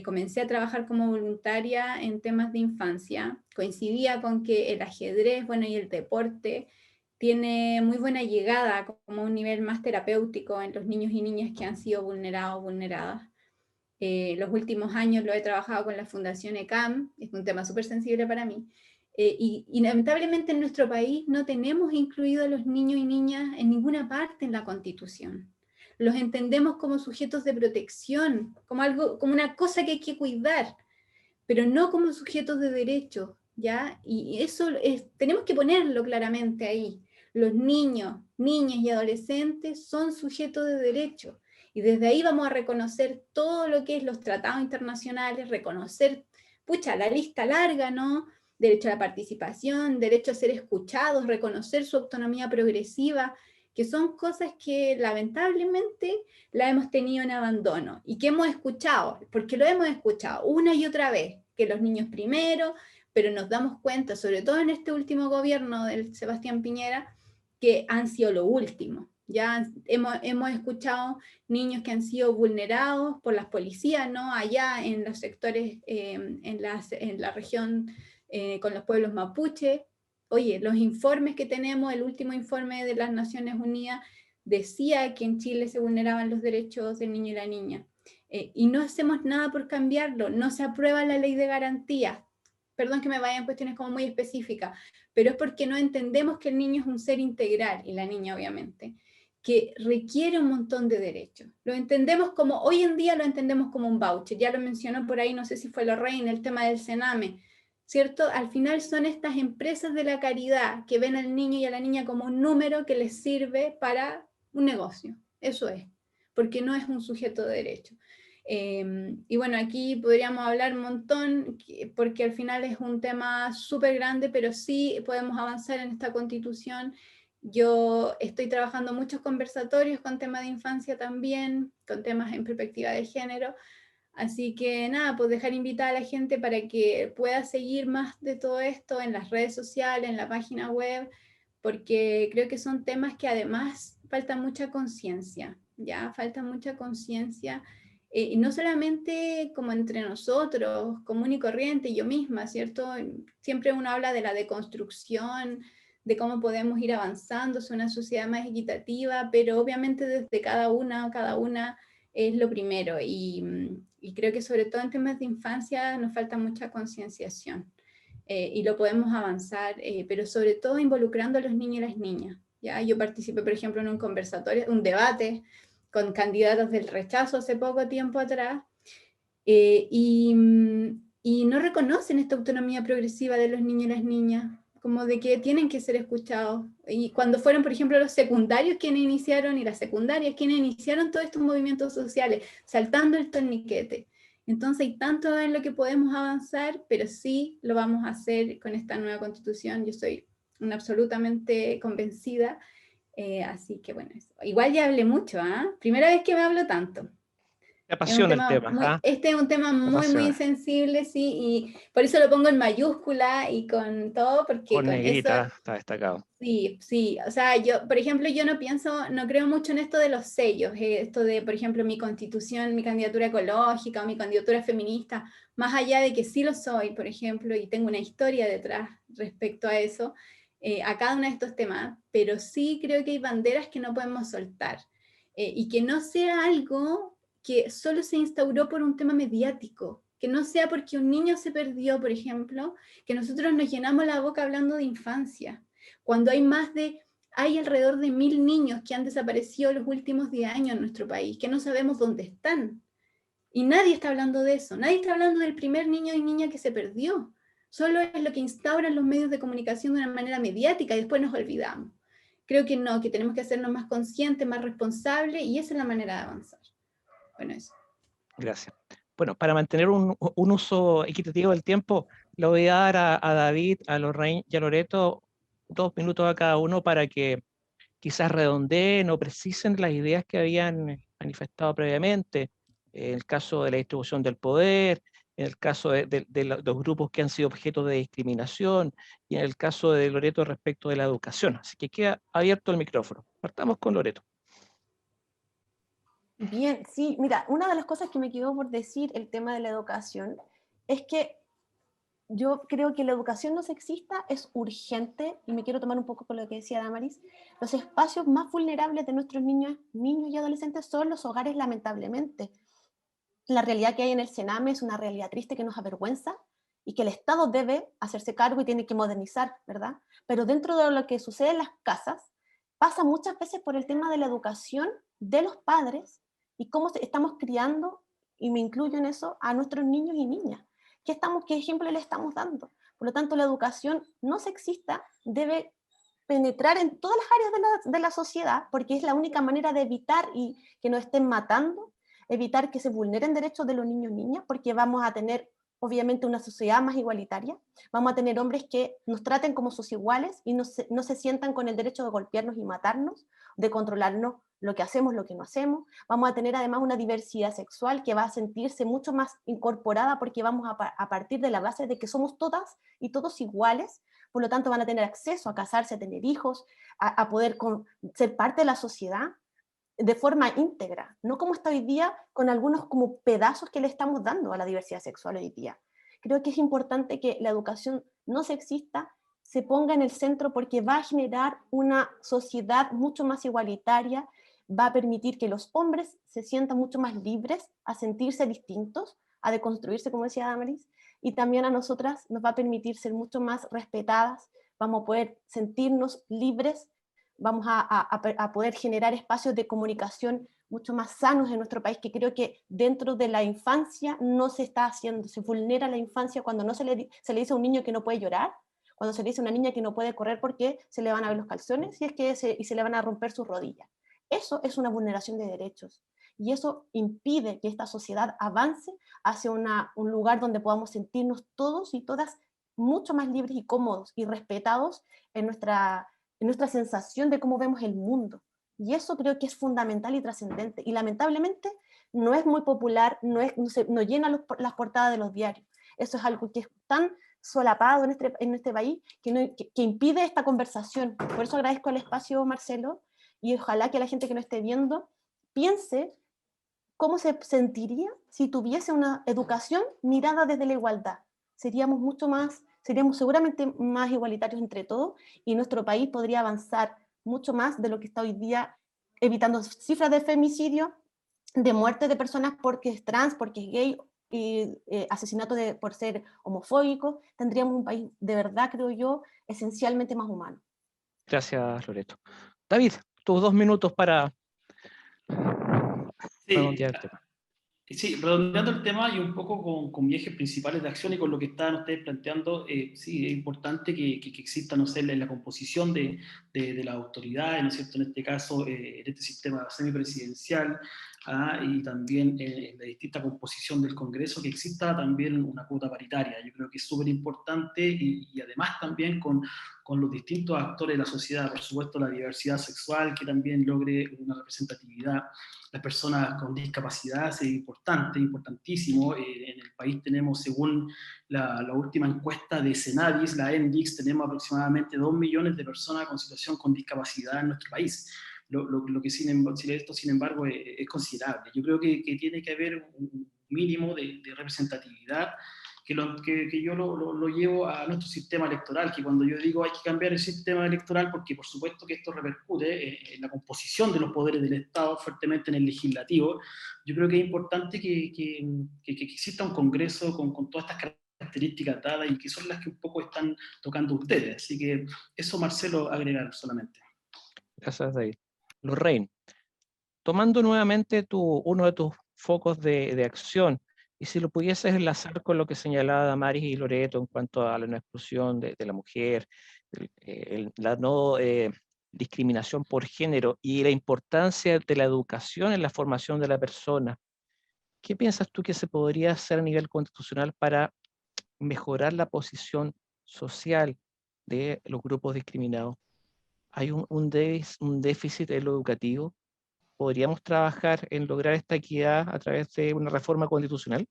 comencé a trabajar como voluntaria en temas de infancia, coincidía con que el ajedrez, bueno, y el deporte tiene muy buena llegada como un nivel más terapéutico en los niños y niñas que han sido vulnerados o vulneradas. Los últimos años lo he trabajado con la Fundación ECAM, es un tema súper sensible para mí, y lamentablemente en nuestro país no tenemos incluido a los niños y niñas en ninguna parte en la Constitución. Los entendemos como sujetos de protección, como una cosa que hay que cuidar, pero no como sujetos de derecho, ¿ya? Y eso tenemos que ponerlo claramente ahí. Los niños, niñas y adolescentes son sujetos de derecho. Y desde ahí vamos a reconocer todo lo que es los tratados internacionales, reconocer, pucha, la lista larga, ¿no? Derecho a la participación, derecho a ser escuchados, reconocer su autonomía progresiva, que son cosas que lamentablemente la hemos tenido en abandono y que hemos escuchado, porque lo hemos escuchado una y otra vez, que los niños primero, pero nos damos cuenta, sobre todo en este último gobierno del Sebastián Piñera, que han sido lo último. Ya hemos escuchado niños que han sido vulnerados por las policías, ¿no? Allá en los sectores, en la región con los pueblos mapuche. Oye, los informes que tenemos, el último informe de las Naciones Unidas decía que en Chile se vulneraban los derechos del niño y la niña. Y no hacemos nada por cambiarlo, no se aprueba la ley de garantía. Perdón que me vaya en cuestiones como muy específicas, pero es porque no entendemos que el niño es un ser integral, y la niña obviamente, que requiere un montón de derechos. Lo entendemos como, hoy en día lo entendemos como un voucher, ya lo mencionó por ahí, no sé si fue Lorraine, el tema del Sename, ¿cierto? Al final son estas empresas de la caridad que ven al niño y a la niña como un número que les sirve para un negocio, eso es, porque no es un sujeto de derecho. Y bueno, aquí podríamos hablar un montón, porque al final es un tema súper grande, pero sí podemos avanzar en esta Constitución. Yo estoy trabajando muchos conversatorios con temas de infancia también, con temas en perspectiva de género, así que nada, pues dejar invitada a la gente para que pueda seguir más de todo esto en las redes sociales, en la página web, porque creo que son temas que además falta mucha conciencia, ya falta mucha conciencia, y no solamente como entre nosotros, común y corriente, yo misma, ¿cierto? Siempre uno habla de la deconstrucción, de cómo podemos ir avanzando hacia una sociedad más equitativa, pero obviamente desde cada una es lo primero, y creo que sobre todo en temas de infancia nos falta mucha concienciación, y lo podemos avanzar, pero sobre todo involucrando a los niños y las niñas. ¿Ya? Yo participé, por ejemplo, en un conversatorio, un debate con candidatos del rechazo hace poco tiempo atrás, y no reconocen esta autonomía progresiva de los niños y las niñas, como de que tienen que ser escuchados. Y cuando fueron, por ejemplo, los secundarios quienes iniciaron, y las secundarias quienes iniciaron todos estos movimientos sociales, saltando el torniquete. Entonces hay tanto en lo que podemos avanzar, pero sí lo vamos a hacer con esta nueva Constitución. Yo soy una absolutamente convencida, así que bueno, eso. Igual ya hablé mucho, ¿ah? Primera vez que me hablo tanto. Me apasiona el tema. ¿Ah? Este es un tema Me muy apasiona. sensible, sí, y por eso lo pongo en mayúscula y con todo, porque Con negrita, eso, está destacado. sí, o sea, yo, por ejemplo, yo no creo mucho en esto de los sellos, esto de, por ejemplo, mi constitución, mi candidatura ecológica o mi candidatura feminista, más allá de que sí lo soy, por ejemplo, y tengo una historia detrás respecto a eso, a cada uno de estos temas, pero sí creo que hay banderas que no podemos soltar, y que no sea algo que solo se instauró por un tema mediático, que no sea porque un niño se perdió, por ejemplo, que nosotros nos llenamos la boca hablando de infancia, cuando hay alrededor de 1000 niños que han desaparecido los últimos 10 años en nuestro país, que no sabemos dónde están. Y nadie está hablando de eso, nadie está hablando del primer niño y niña que se perdió. Solo es lo que instauran los medios de comunicación de una manera mediática y después nos olvidamos. Creo que no, que tenemos que hacernos más conscientes, más responsables, y esa es la manera de avanzar. Bueno, eso. Gracias. Bueno, para mantener un uso equitativo del tiempo, le voy a dar a David, a Lorraine y a Loreto 2 minutos a cada uno para que quizás redondeen o precisen las ideas que habían manifestado previamente, en el caso de la distribución del poder, en el caso de los grupos que han sido objeto de discriminación, y en el caso de Loreto respecto de la educación. Así que queda abierto el micrófono. Partamos con Loreto. Bien, sí, mira, una de las cosas que me quedó por decir el tema de la educación es que yo creo que la educación no sexista es urgente, y me quiero tomar un poco con lo que decía Damaris. Los espacios más vulnerables de nuestros niños y adolescentes son los hogares, lamentablemente. La realidad que hay en el Sename es una realidad triste que nos avergüenza y que el Estado debe hacerse cargo y tiene que modernizar, ¿verdad? Pero dentro de lo que sucede en las casas, pasa muchas veces por el tema de la educación de los padres y cómo estamos criando, y me incluyo en eso, a nuestros niños y niñas. ¿Qué ejemplo le estamos dando? Por lo tanto, la educación no sexista debe penetrar en todas las áreas de la sociedad, porque es la única manera de evitar y que nos estén matando, evitar que se vulneren derechos de los niños y niñas, porque vamos a tener obviamente una sociedad más igualitaria, vamos a tener hombres que nos traten como sus iguales y no se sientan con el derecho de golpearnos y matarnos, de controlarnos lo que hacemos, lo que no hacemos. Vamos a tener además una diversidad sexual que va a sentirse mucho más incorporada, porque vamos a partir de la base de que somos todas y todos iguales. Por lo tanto van a tener acceso a casarse, a tener hijos, a poder ser parte de la sociedad de forma íntegra, no como está hoy día con algunos como pedazos que le estamos dando a la diversidad sexual hoy día. Creo que es importante que la educación no sexista se ponga en el centro, porque va a generar una sociedad mucho más igualitaria, va a permitir que los hombres se sientan mucho más libres a sentirse distintos, a deconstruirse, como decía Damaris, y también a nosotras nos va a permitir ser mucho más respetadas, vamos a poder sentirnos libres vamos a poder generar espacios de comunicación mucho más sanos en nuestro país, que creo que dentro de la infancia no se está haciendo. Se vulnera la infancia cuando no se le dice a un niño que no puede llorar, cuando se le dice a una niña que no puede correr porque se le van a ver los calzones y se le van a romper sus rodillas. Eso es una vulneración de derechos. Y eso impide que esta sociedad avance hacia un lugar donde podamos sentirnos todos y todas mucho más libres y cómodos y respetados en nuestra sensación de cómo vemos el mundo. Y eso creo que es fundamental y trascendente. Y lamentablemente no es muy popular, no llena las portadas de los diarios. Eso es algo que es tan solapado en este país que impide esta conversación. Por eso agradezco el espacio, Marcelo, y ojalá que la gente que nos esté viendo piense cómo se sentiría si tuviese una educación mirada desde la igualdad. Seríamos seguramente más igualitarios entre todos y nuestro país podría avanzar mucho más de lo que está hoy día, evitando cifras de femicidio, de muerte de personas porque es trans, porque es gay, y asesinato por ser homofóbico. Tendríamos un país de verdad, creo yo, esencialmente más humano. Gracias, Loreto. David, tus 2 minutos para redondear el tema. Sí, redondeando el tema y un poco con mis ejes principales de acción y con lo que estaban ustedes planteando, sí, es importante que exista, no sé, la composición de las autoridades, ¿no es cierto?, en este caso, en este sistema semipresidencial, y también en la distinta composición del Congreso, que exista también una cuota paritaria. Yo creo que es súper importante y además también con los distintos actores de la sociedad, por supuesto la diversidad sexual, que también logre una representatividad. Las personas con discapacidad es importante, importantísimo. En el país tenemos, según la última encuesta de Cenadis, la ENDIX, tenemos aproximadamente 2 millones de personas con situación con discapacidad en nuestro país. Lo que sin embargo, es considerable. Yo creo que tiene que haber un mínimo de representatividad, que yo lo llevo a nuestro sistema electoral, que cuando yo digo hay que cambiar el sistema electoral, porque por supuesto que esto repercute en la composición de los poderes del Estado, fuertemente en el legislativo, yo creo que es importante que exista un Congreso con todas estas características dadas y que son las que un poco están tocando ustedes. Así que eso, Marcelo, agregar solamente. Gracias, David. Lorraine, tomando nuevamente uno de tus focos de acción, y si lo pudieses enlazar con lo que señalaba Damaris y Loreto en cuanto a la no exclusión de la mujer, la no discriminación por género y la importancia de la educación en la formación de la persona, ¿qué piensas tú que se podría hacer a nivel constitucional para mejorar la posición social de los grupos discriminados? ¿Hay un déficit en lo educativo? ¿Podríamos trabajar en lograr esta equidad a través de una reforma constitucional?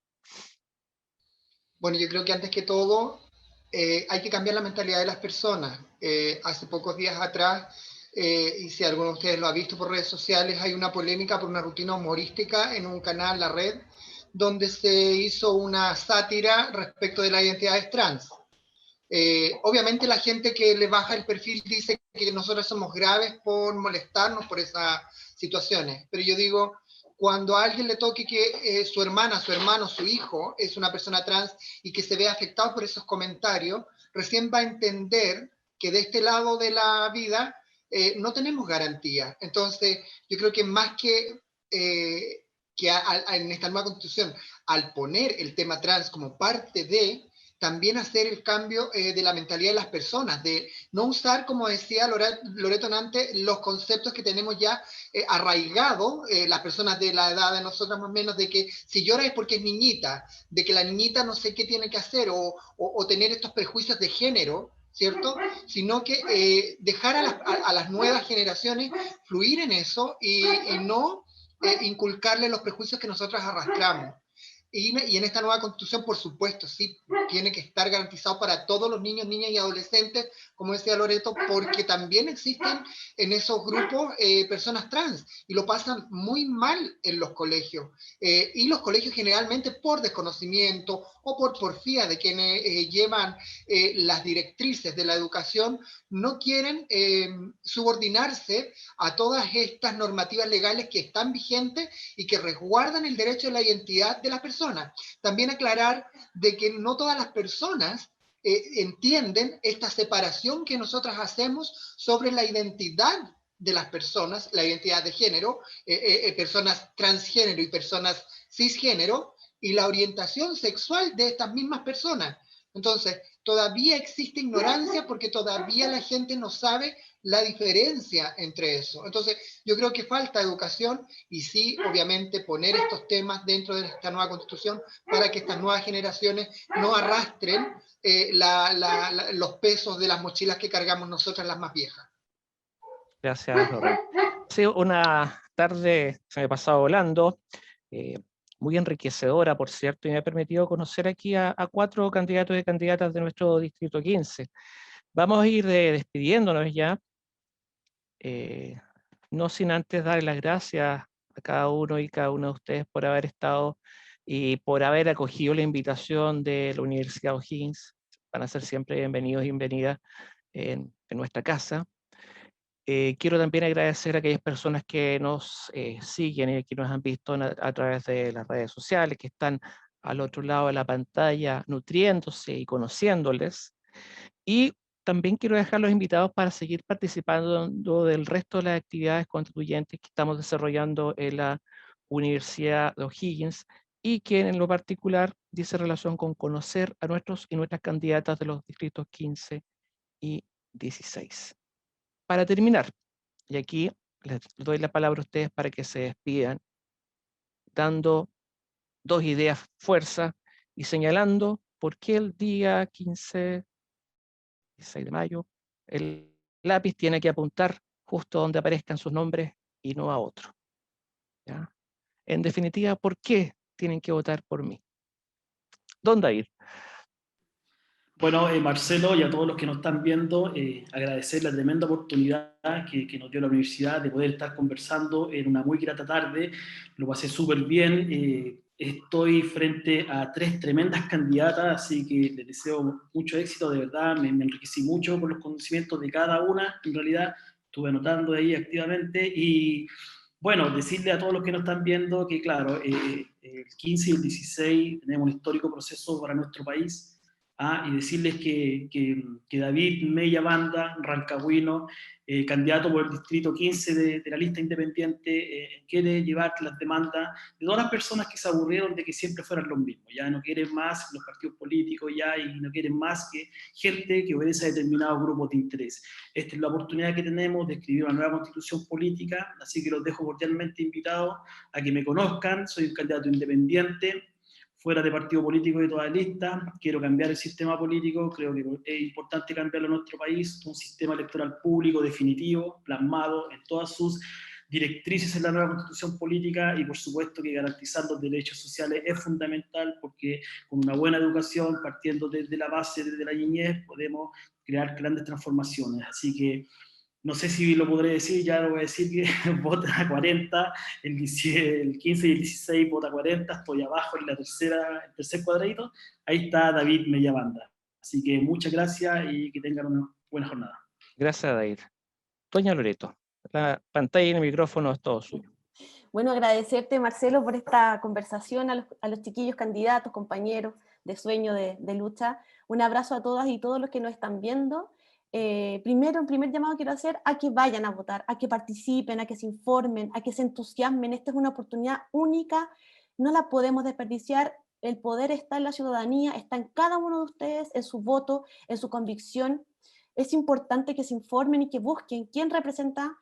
Bueno, yo creo que antes que todo hay que cambiar la mentalidad de las personas. Hace pocos días atrás, y si alguno de ustedes lo ha visto por redes sociales, hay una polémica por una rutina humorística en un canal, La Red, donde se hizo una sátira respecto de las identidades trans. Obviamente la gente que le baja el perfil dice que nosotros somos graves por molestarnos por esas situaciones, pero yo digo, cuando a alguien le toque que su hermana, su hermano, su hijo es una persona trans y que se ve afectado por esos comentarios, recién va a entender que de este lado de la vida no tenemos garantía. Entonces yo creo que más que en esta nueva constitución, al poner el tema trans como parte de, también hacer el cambio de la mentalidad de las personas, de no usar, como decía Loreto antes, los conceptos que tenemos ya arraigados, las personas de la edad de nosotras más o menos, de que si llora es porque es niñita, de que la niñita no sé qué tiene que hacer, o tener estos prejuicios de género, ¿cierto? Sino que dejar a las nuevas generaciones fluir en eso y no inculcarle los prejuicios que nosotras arrastramos. Y en esta nueva constitución, por supuesto, sí, tiene que estar garantizado para todos los niños, niñas y adolescentes, como decía Loreto, porque también existen en esos grupos personas trans y lo pasan muy mal en los colegios. Y los colegios generalmente por desconocimiento o por porfía de quienes llevan las directrices de la educación, no quieren subordinarse a todas estas normativas legales que están vigentes y que resguardan el derecho a la identidad de las personas. También aclarar de que no todas las personas entienden esta separación que nosotras hacemos sobre la identidad de las personas, la identidad de género, personas transgénero y personas cisgénero, y la orientación sexual de estas mismas personas. Entonces, todavía existe ignorancia porque todavía la gente no sabe la diferencia entre eso. Entonces, yo creo que falta educación y sí, obviamente, poner estos temas dentro de esta nueva constitución para que estas nuevas generaciones no arrastren los pesos de las mochilas que cargamos nosotras las más viejas. Gracias, Lorraine. Ha sido una tarde, se me ha pasado volando, muy enriquecedora, por cierto, y me ha permitido conocer aquí a 4 candidatos y candidatas de nuestro Distrito 15. Vamos a ir despidiéndonos ya, no sin antes dar las gracias a cada uno y cada una de ustedes por haber estado y por haber acogido la invitación de la Universidad O'Higgins. Van a ser siempre bienvenidos y bienvenidas en nuestra casa. Quiero también agradecer a aquellas personas que nos siguen y que nos han visto a través de las redes sociales, que están al otro lado de la pantalla nutriéndose y conociéndoles. Y también quiero dejarlos invitados para seguir participando del resto de las actividades constituyentes que estamos desarrollando en la Universidad de O'Higgins y que en lo particular dice relación con conocer a nuestros y nuestras candidatas de los distritos 15 y 16. Para terminar, y aquí les doy la palabra a ustedes para que se despidan, dando 2 ideas fuerza y señalando por qué el día 15, 16 de mayo, el lápiz tiene que apuntar justo donde aparezcan sus nombres y no a otro. ¿Ya? En definitiva, ¿por qué tienen que votar por mí? ¿Dónde ir? Bueno, Marcelo, y a todos los que nos están viendo, agradecer la tremenda oportunidad que nos dio la universidad de poder estar conversando en una muy grata tarde. Lo pasé súper bien. Estoy frente a 3 tremendas candidatas, así que les deseo mucho éxito, de verdad. Me enriquecí mucho por los conocimientos de cada una. En realidad, estuve anotando ahí activamente. Y bueno, decirle a todos los que nos están viendo que, claro, el 15 y el 16 tenemos un histórico proceso para nuestro país. Y decirles que David Mella Banda, rancagüino, candidato por el distrito 15 de la lista independiente, quiere llevar las demandas de todas las personas que se aburrieron de que siempre fueran los mismos. Ya no quieren más los partidos políticos ya, y no quieren más que gente que obedece a determinados grupos de interés. Esta es la oportunidad que tenemos de escribir una nueva constitución política, así que los dejo cordialmente invitados a que me conozcan. Soy un candidato independiente, fuera de partido político de toda lista. Quiero cambiar el sistema político, creo que es importante cambiarlo en nuestro país, un sistema electoral público definitivo, plasmado en todas sus directrices en la nueva constitución política, y por supuesto que garantizar los derechos sociales es fundamental, porque con una buena educación, partiendo desde la base, desde la niñez, podemos crear grandes transformaciones. Así que no sé si lo podré decir, ya lo voy a decir, que vota 40, el 15 y el 16 vota 40, estoy abajo en el tercer cuadradito, ahí está David Mella Banda. Así que muchas gracias y que tengan una buena jornada. Gracias, David. Doña Loreto, la pantalla y el micrófono es todo suyo. Bueno, agradecerte, Marcelo, por esta conversación, a los chiquillos candidatos, compañeros de sueño, de lucha. Un abrazo a todas y todos los que nos están viendo. Primero, un primer llamado quiero hacer a que vayan a votar, a que participen, a que se informen, a que se entusiasmen. Esta es una oportunidad única, no la podemos desperdiciar. El poder está en la ciudadanía, está en cada uno de ustedes, en su voto, en su convicción. Es importante que se informen y que busquen quién representa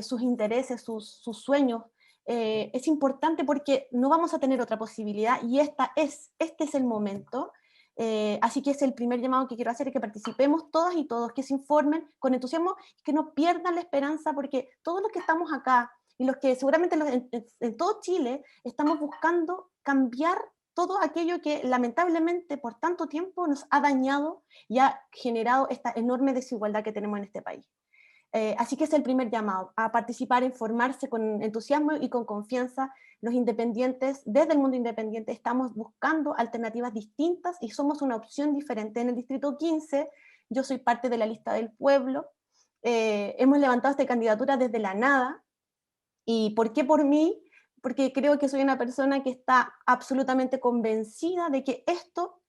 sus intereses, sus sueños. Es importante porque no vamos a tener otra posibilidad y este es el momento. Así que es el primer llamado que quiero hacer, que participemos todas y todos, que se informen con entusiasmo, que no pierdan la esperanza, porque todos los que estamos acá y los que seguramente en todo Chile estamos buscando cambiar todo aquello que lamentablemente por tanto tiempo nos ha dañado y ha generado esta enorme desigualdad que tenemos en este país. Así que es el primer llamado, a participar, a informarse con entusiasmo y con confianza. Los independientes, desde el mundo independiente, estamos buscando alternativas distintas y somos una opción diferente. En el Distrito 15, yo soy parte de la lista del pueblo, hemos levantado esta candidatura desde la nada. ¿Y por qué por mí? Porque creo que soy una persona que está absolutamente convencida de que esto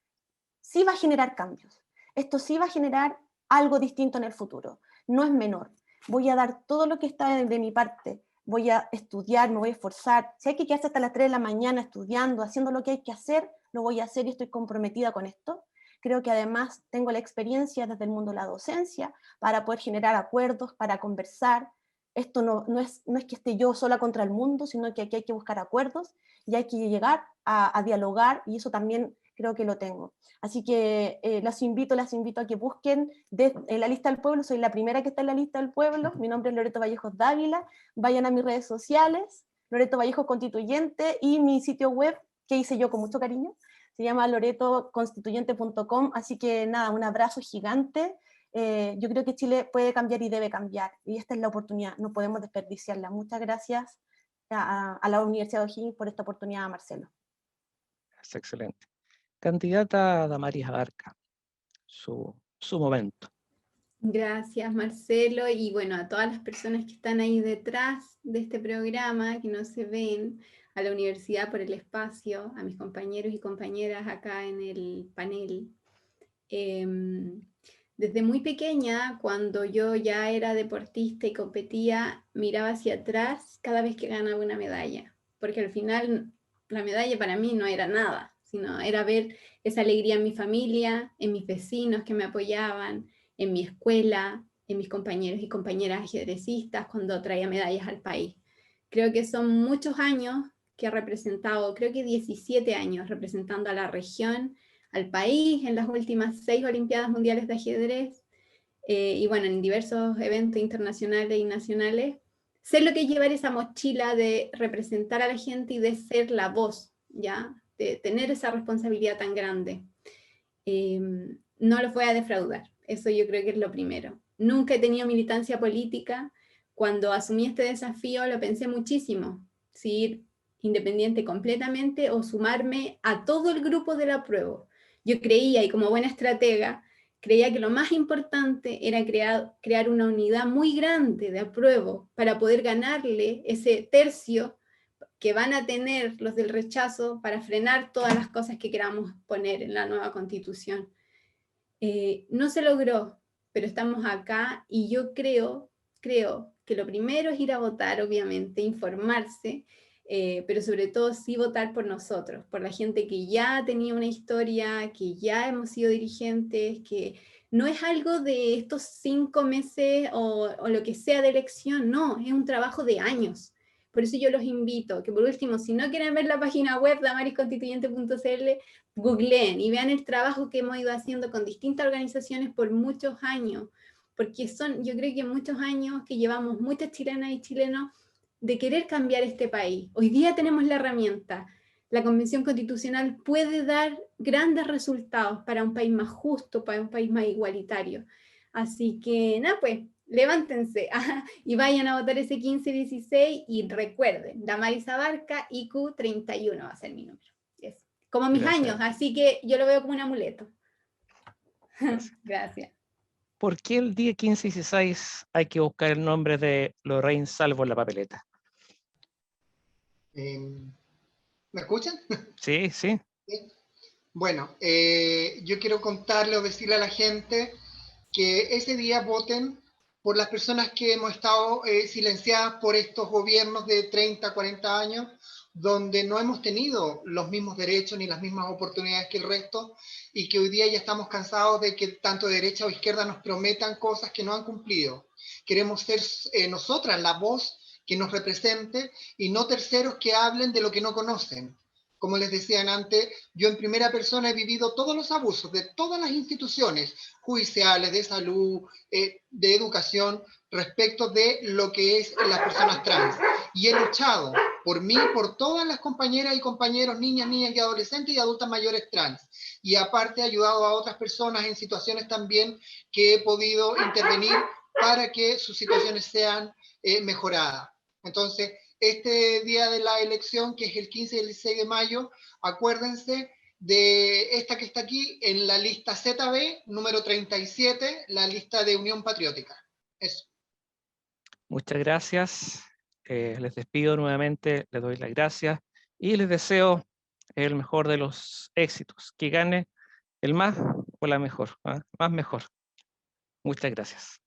sí va a generar cambios, esto sí va a generar algo distinto en el futuro. No es menor. voy a dar todo lo que está de mi parte, voy a estudiar, me voy a esforzar, si hay que quedarse hasta las 3 de la mañana estudiando, haciendo lo que hay que hacer, lo voy a hacer y estoy comprometida con esto. Creo que además tengo la experiencia desde el mundo de la docencia para poder generar acuerdos, para conversar. Esto no es que esté yo sola contra el mundo, sino que aquí hay que buscar acuerdos y hay que llegar a dialogar, y eso también creo que lo tengo. Así que las invito a que busquen en la lista del pueblo. Soy la primera que está en la lista del pueblo. Mi nombre es Loreto Vallejos Dávila. Vayan a mis redes sociales, Loreto Vallejos Constituyente, y mi sitio web, que hice yo con mucho cariño, se llama loretoconstituyente.com. Así que nada, un abrazo gigante. Yo creo que Chile puede cambiar y debe cambiar, y esta es la oportunidad, no podemos desperdiciarla. Muchas gracias a la Universidad de O'Higgins por esta oportunidad, Marcelo. Es excelente. Candidata Damaris Abarca, su momento. Gracias, Marcelo, y bueno, a todas las personas que están ahí detrás de este programa, que no se ven, a la universidad por el espacio, a mis compañeros y compañeras acá en el panel. Desde muy pequeña, cuando yo ya era deportista y competía, miraba hacia atrás cada vez que ganaba una medalla, porque al final la medalla para mí no era nada, sino era ver esa alegría en mi familia, en mis vecinos que me apoyaban, en mi escuela, en mis compañeros y compañeras ajedrecistas cuando traía medallas al país. Creo que son muchos años que he representado, creo que 17 años representando a la región, al país en las últimas 6 Olimpiadas Mundiales de Ajedrez, y bueno, en diversos eventos internacionales y nacionales. Sé lo que es llevar esa mochila de representar a la gente y de ser la voz, ¿ya? De tener esa responsabilidad tan grande. No los voy a defraudar, eso yo creo que es lo primero. Nunca he tenido militancia política. Cuando asumí este desafío lo pensé muchísimo, si ir independiente completamente o sumarme a todo el grupo del apruebo. Yo creía, y como buena estratega, creía que lo más importante era crear una unidad muy grande de apruebo para poder ganarle ese tercio que van a tener los del rechazo para frenar todas las cosas que queramos poner en la nueva constitución. No se logró, pero estamos acá y yo creo que lo primero es ir a votar, obviamente, informarse, pero sobre todo sí votar por nosotros, por la gente que ya tenía una historia, que ya hemos sido dirigentes, que no es algo de estos 5 meses o lo que sea de elección, no, es un trabajo de años. Por eso yo los invito, que por último, si no quieren ver la página web damarisconstituyente.cl, googleen y vean el trabajo que hemos ido haciendo con distintas organizaciones por muchos años, porque son, yo creo que muchos años que llevamos muchas chilenas y chilenos de querer cambiar este país. Hoy día tenemos la herramienta. La Convención Constitucional puede dar grandes resultados para un país más justo, para un país más igualitario. Así que, nada, pues, levántense y vayan a votar ese 15-16 y recuerden, Damaris Abarca, IQ 31 va a ser mi número. Eso. Como mis Gracias. años, así que yo lo veo como un amuleto. Gracias. Gracias. ¿Por qué el día 15 y 16 hay que buscar el nombre de Lorraine Salvo en la papeleta? ¿Me escuchan? Sí, sí. Bueno, yo quiero contarle o decirle a la gente que ese día voten por las personas que hemos estado silenciadas por estos gobiernos de 30, 40 años, donde no hemos tenido los mismos derechos ni las mismas oportunidades que el resto, y que hoy día ya estamos cansados de que tanto derecha o izquierda nos prometan cosas que no han cumplido. Queremos ser nosotras la voz que nos represente y no terceros que hablen de lo que no conocen. Como les decían antes, yo en primera persona he vivido todos los abusos de todas las instituciones judiciales, de salud, de educación, respecto de lo que es las personas trans. Y he luchado por mí, por todas las compañeras y compañeros, niñas y adolescentes y adultas mayores trans. Y aparte he ayudado a otras personas en situaciones también que he podido intervenir para que sus situaciones sean mejoradas. Entonces, este día de la elección, que es el 15 y el 16 de mayo, acuérdense de esta que está aquí en la lista ZB, número 37, la lista de Unión Patriótica. Eso. Muchas gracias. Les despido nuevamente, les doy las gracias y les deseo el mejor de los éxitos, que gane el más o la mejor, ¿eh? Más mejor. Muchas gracias.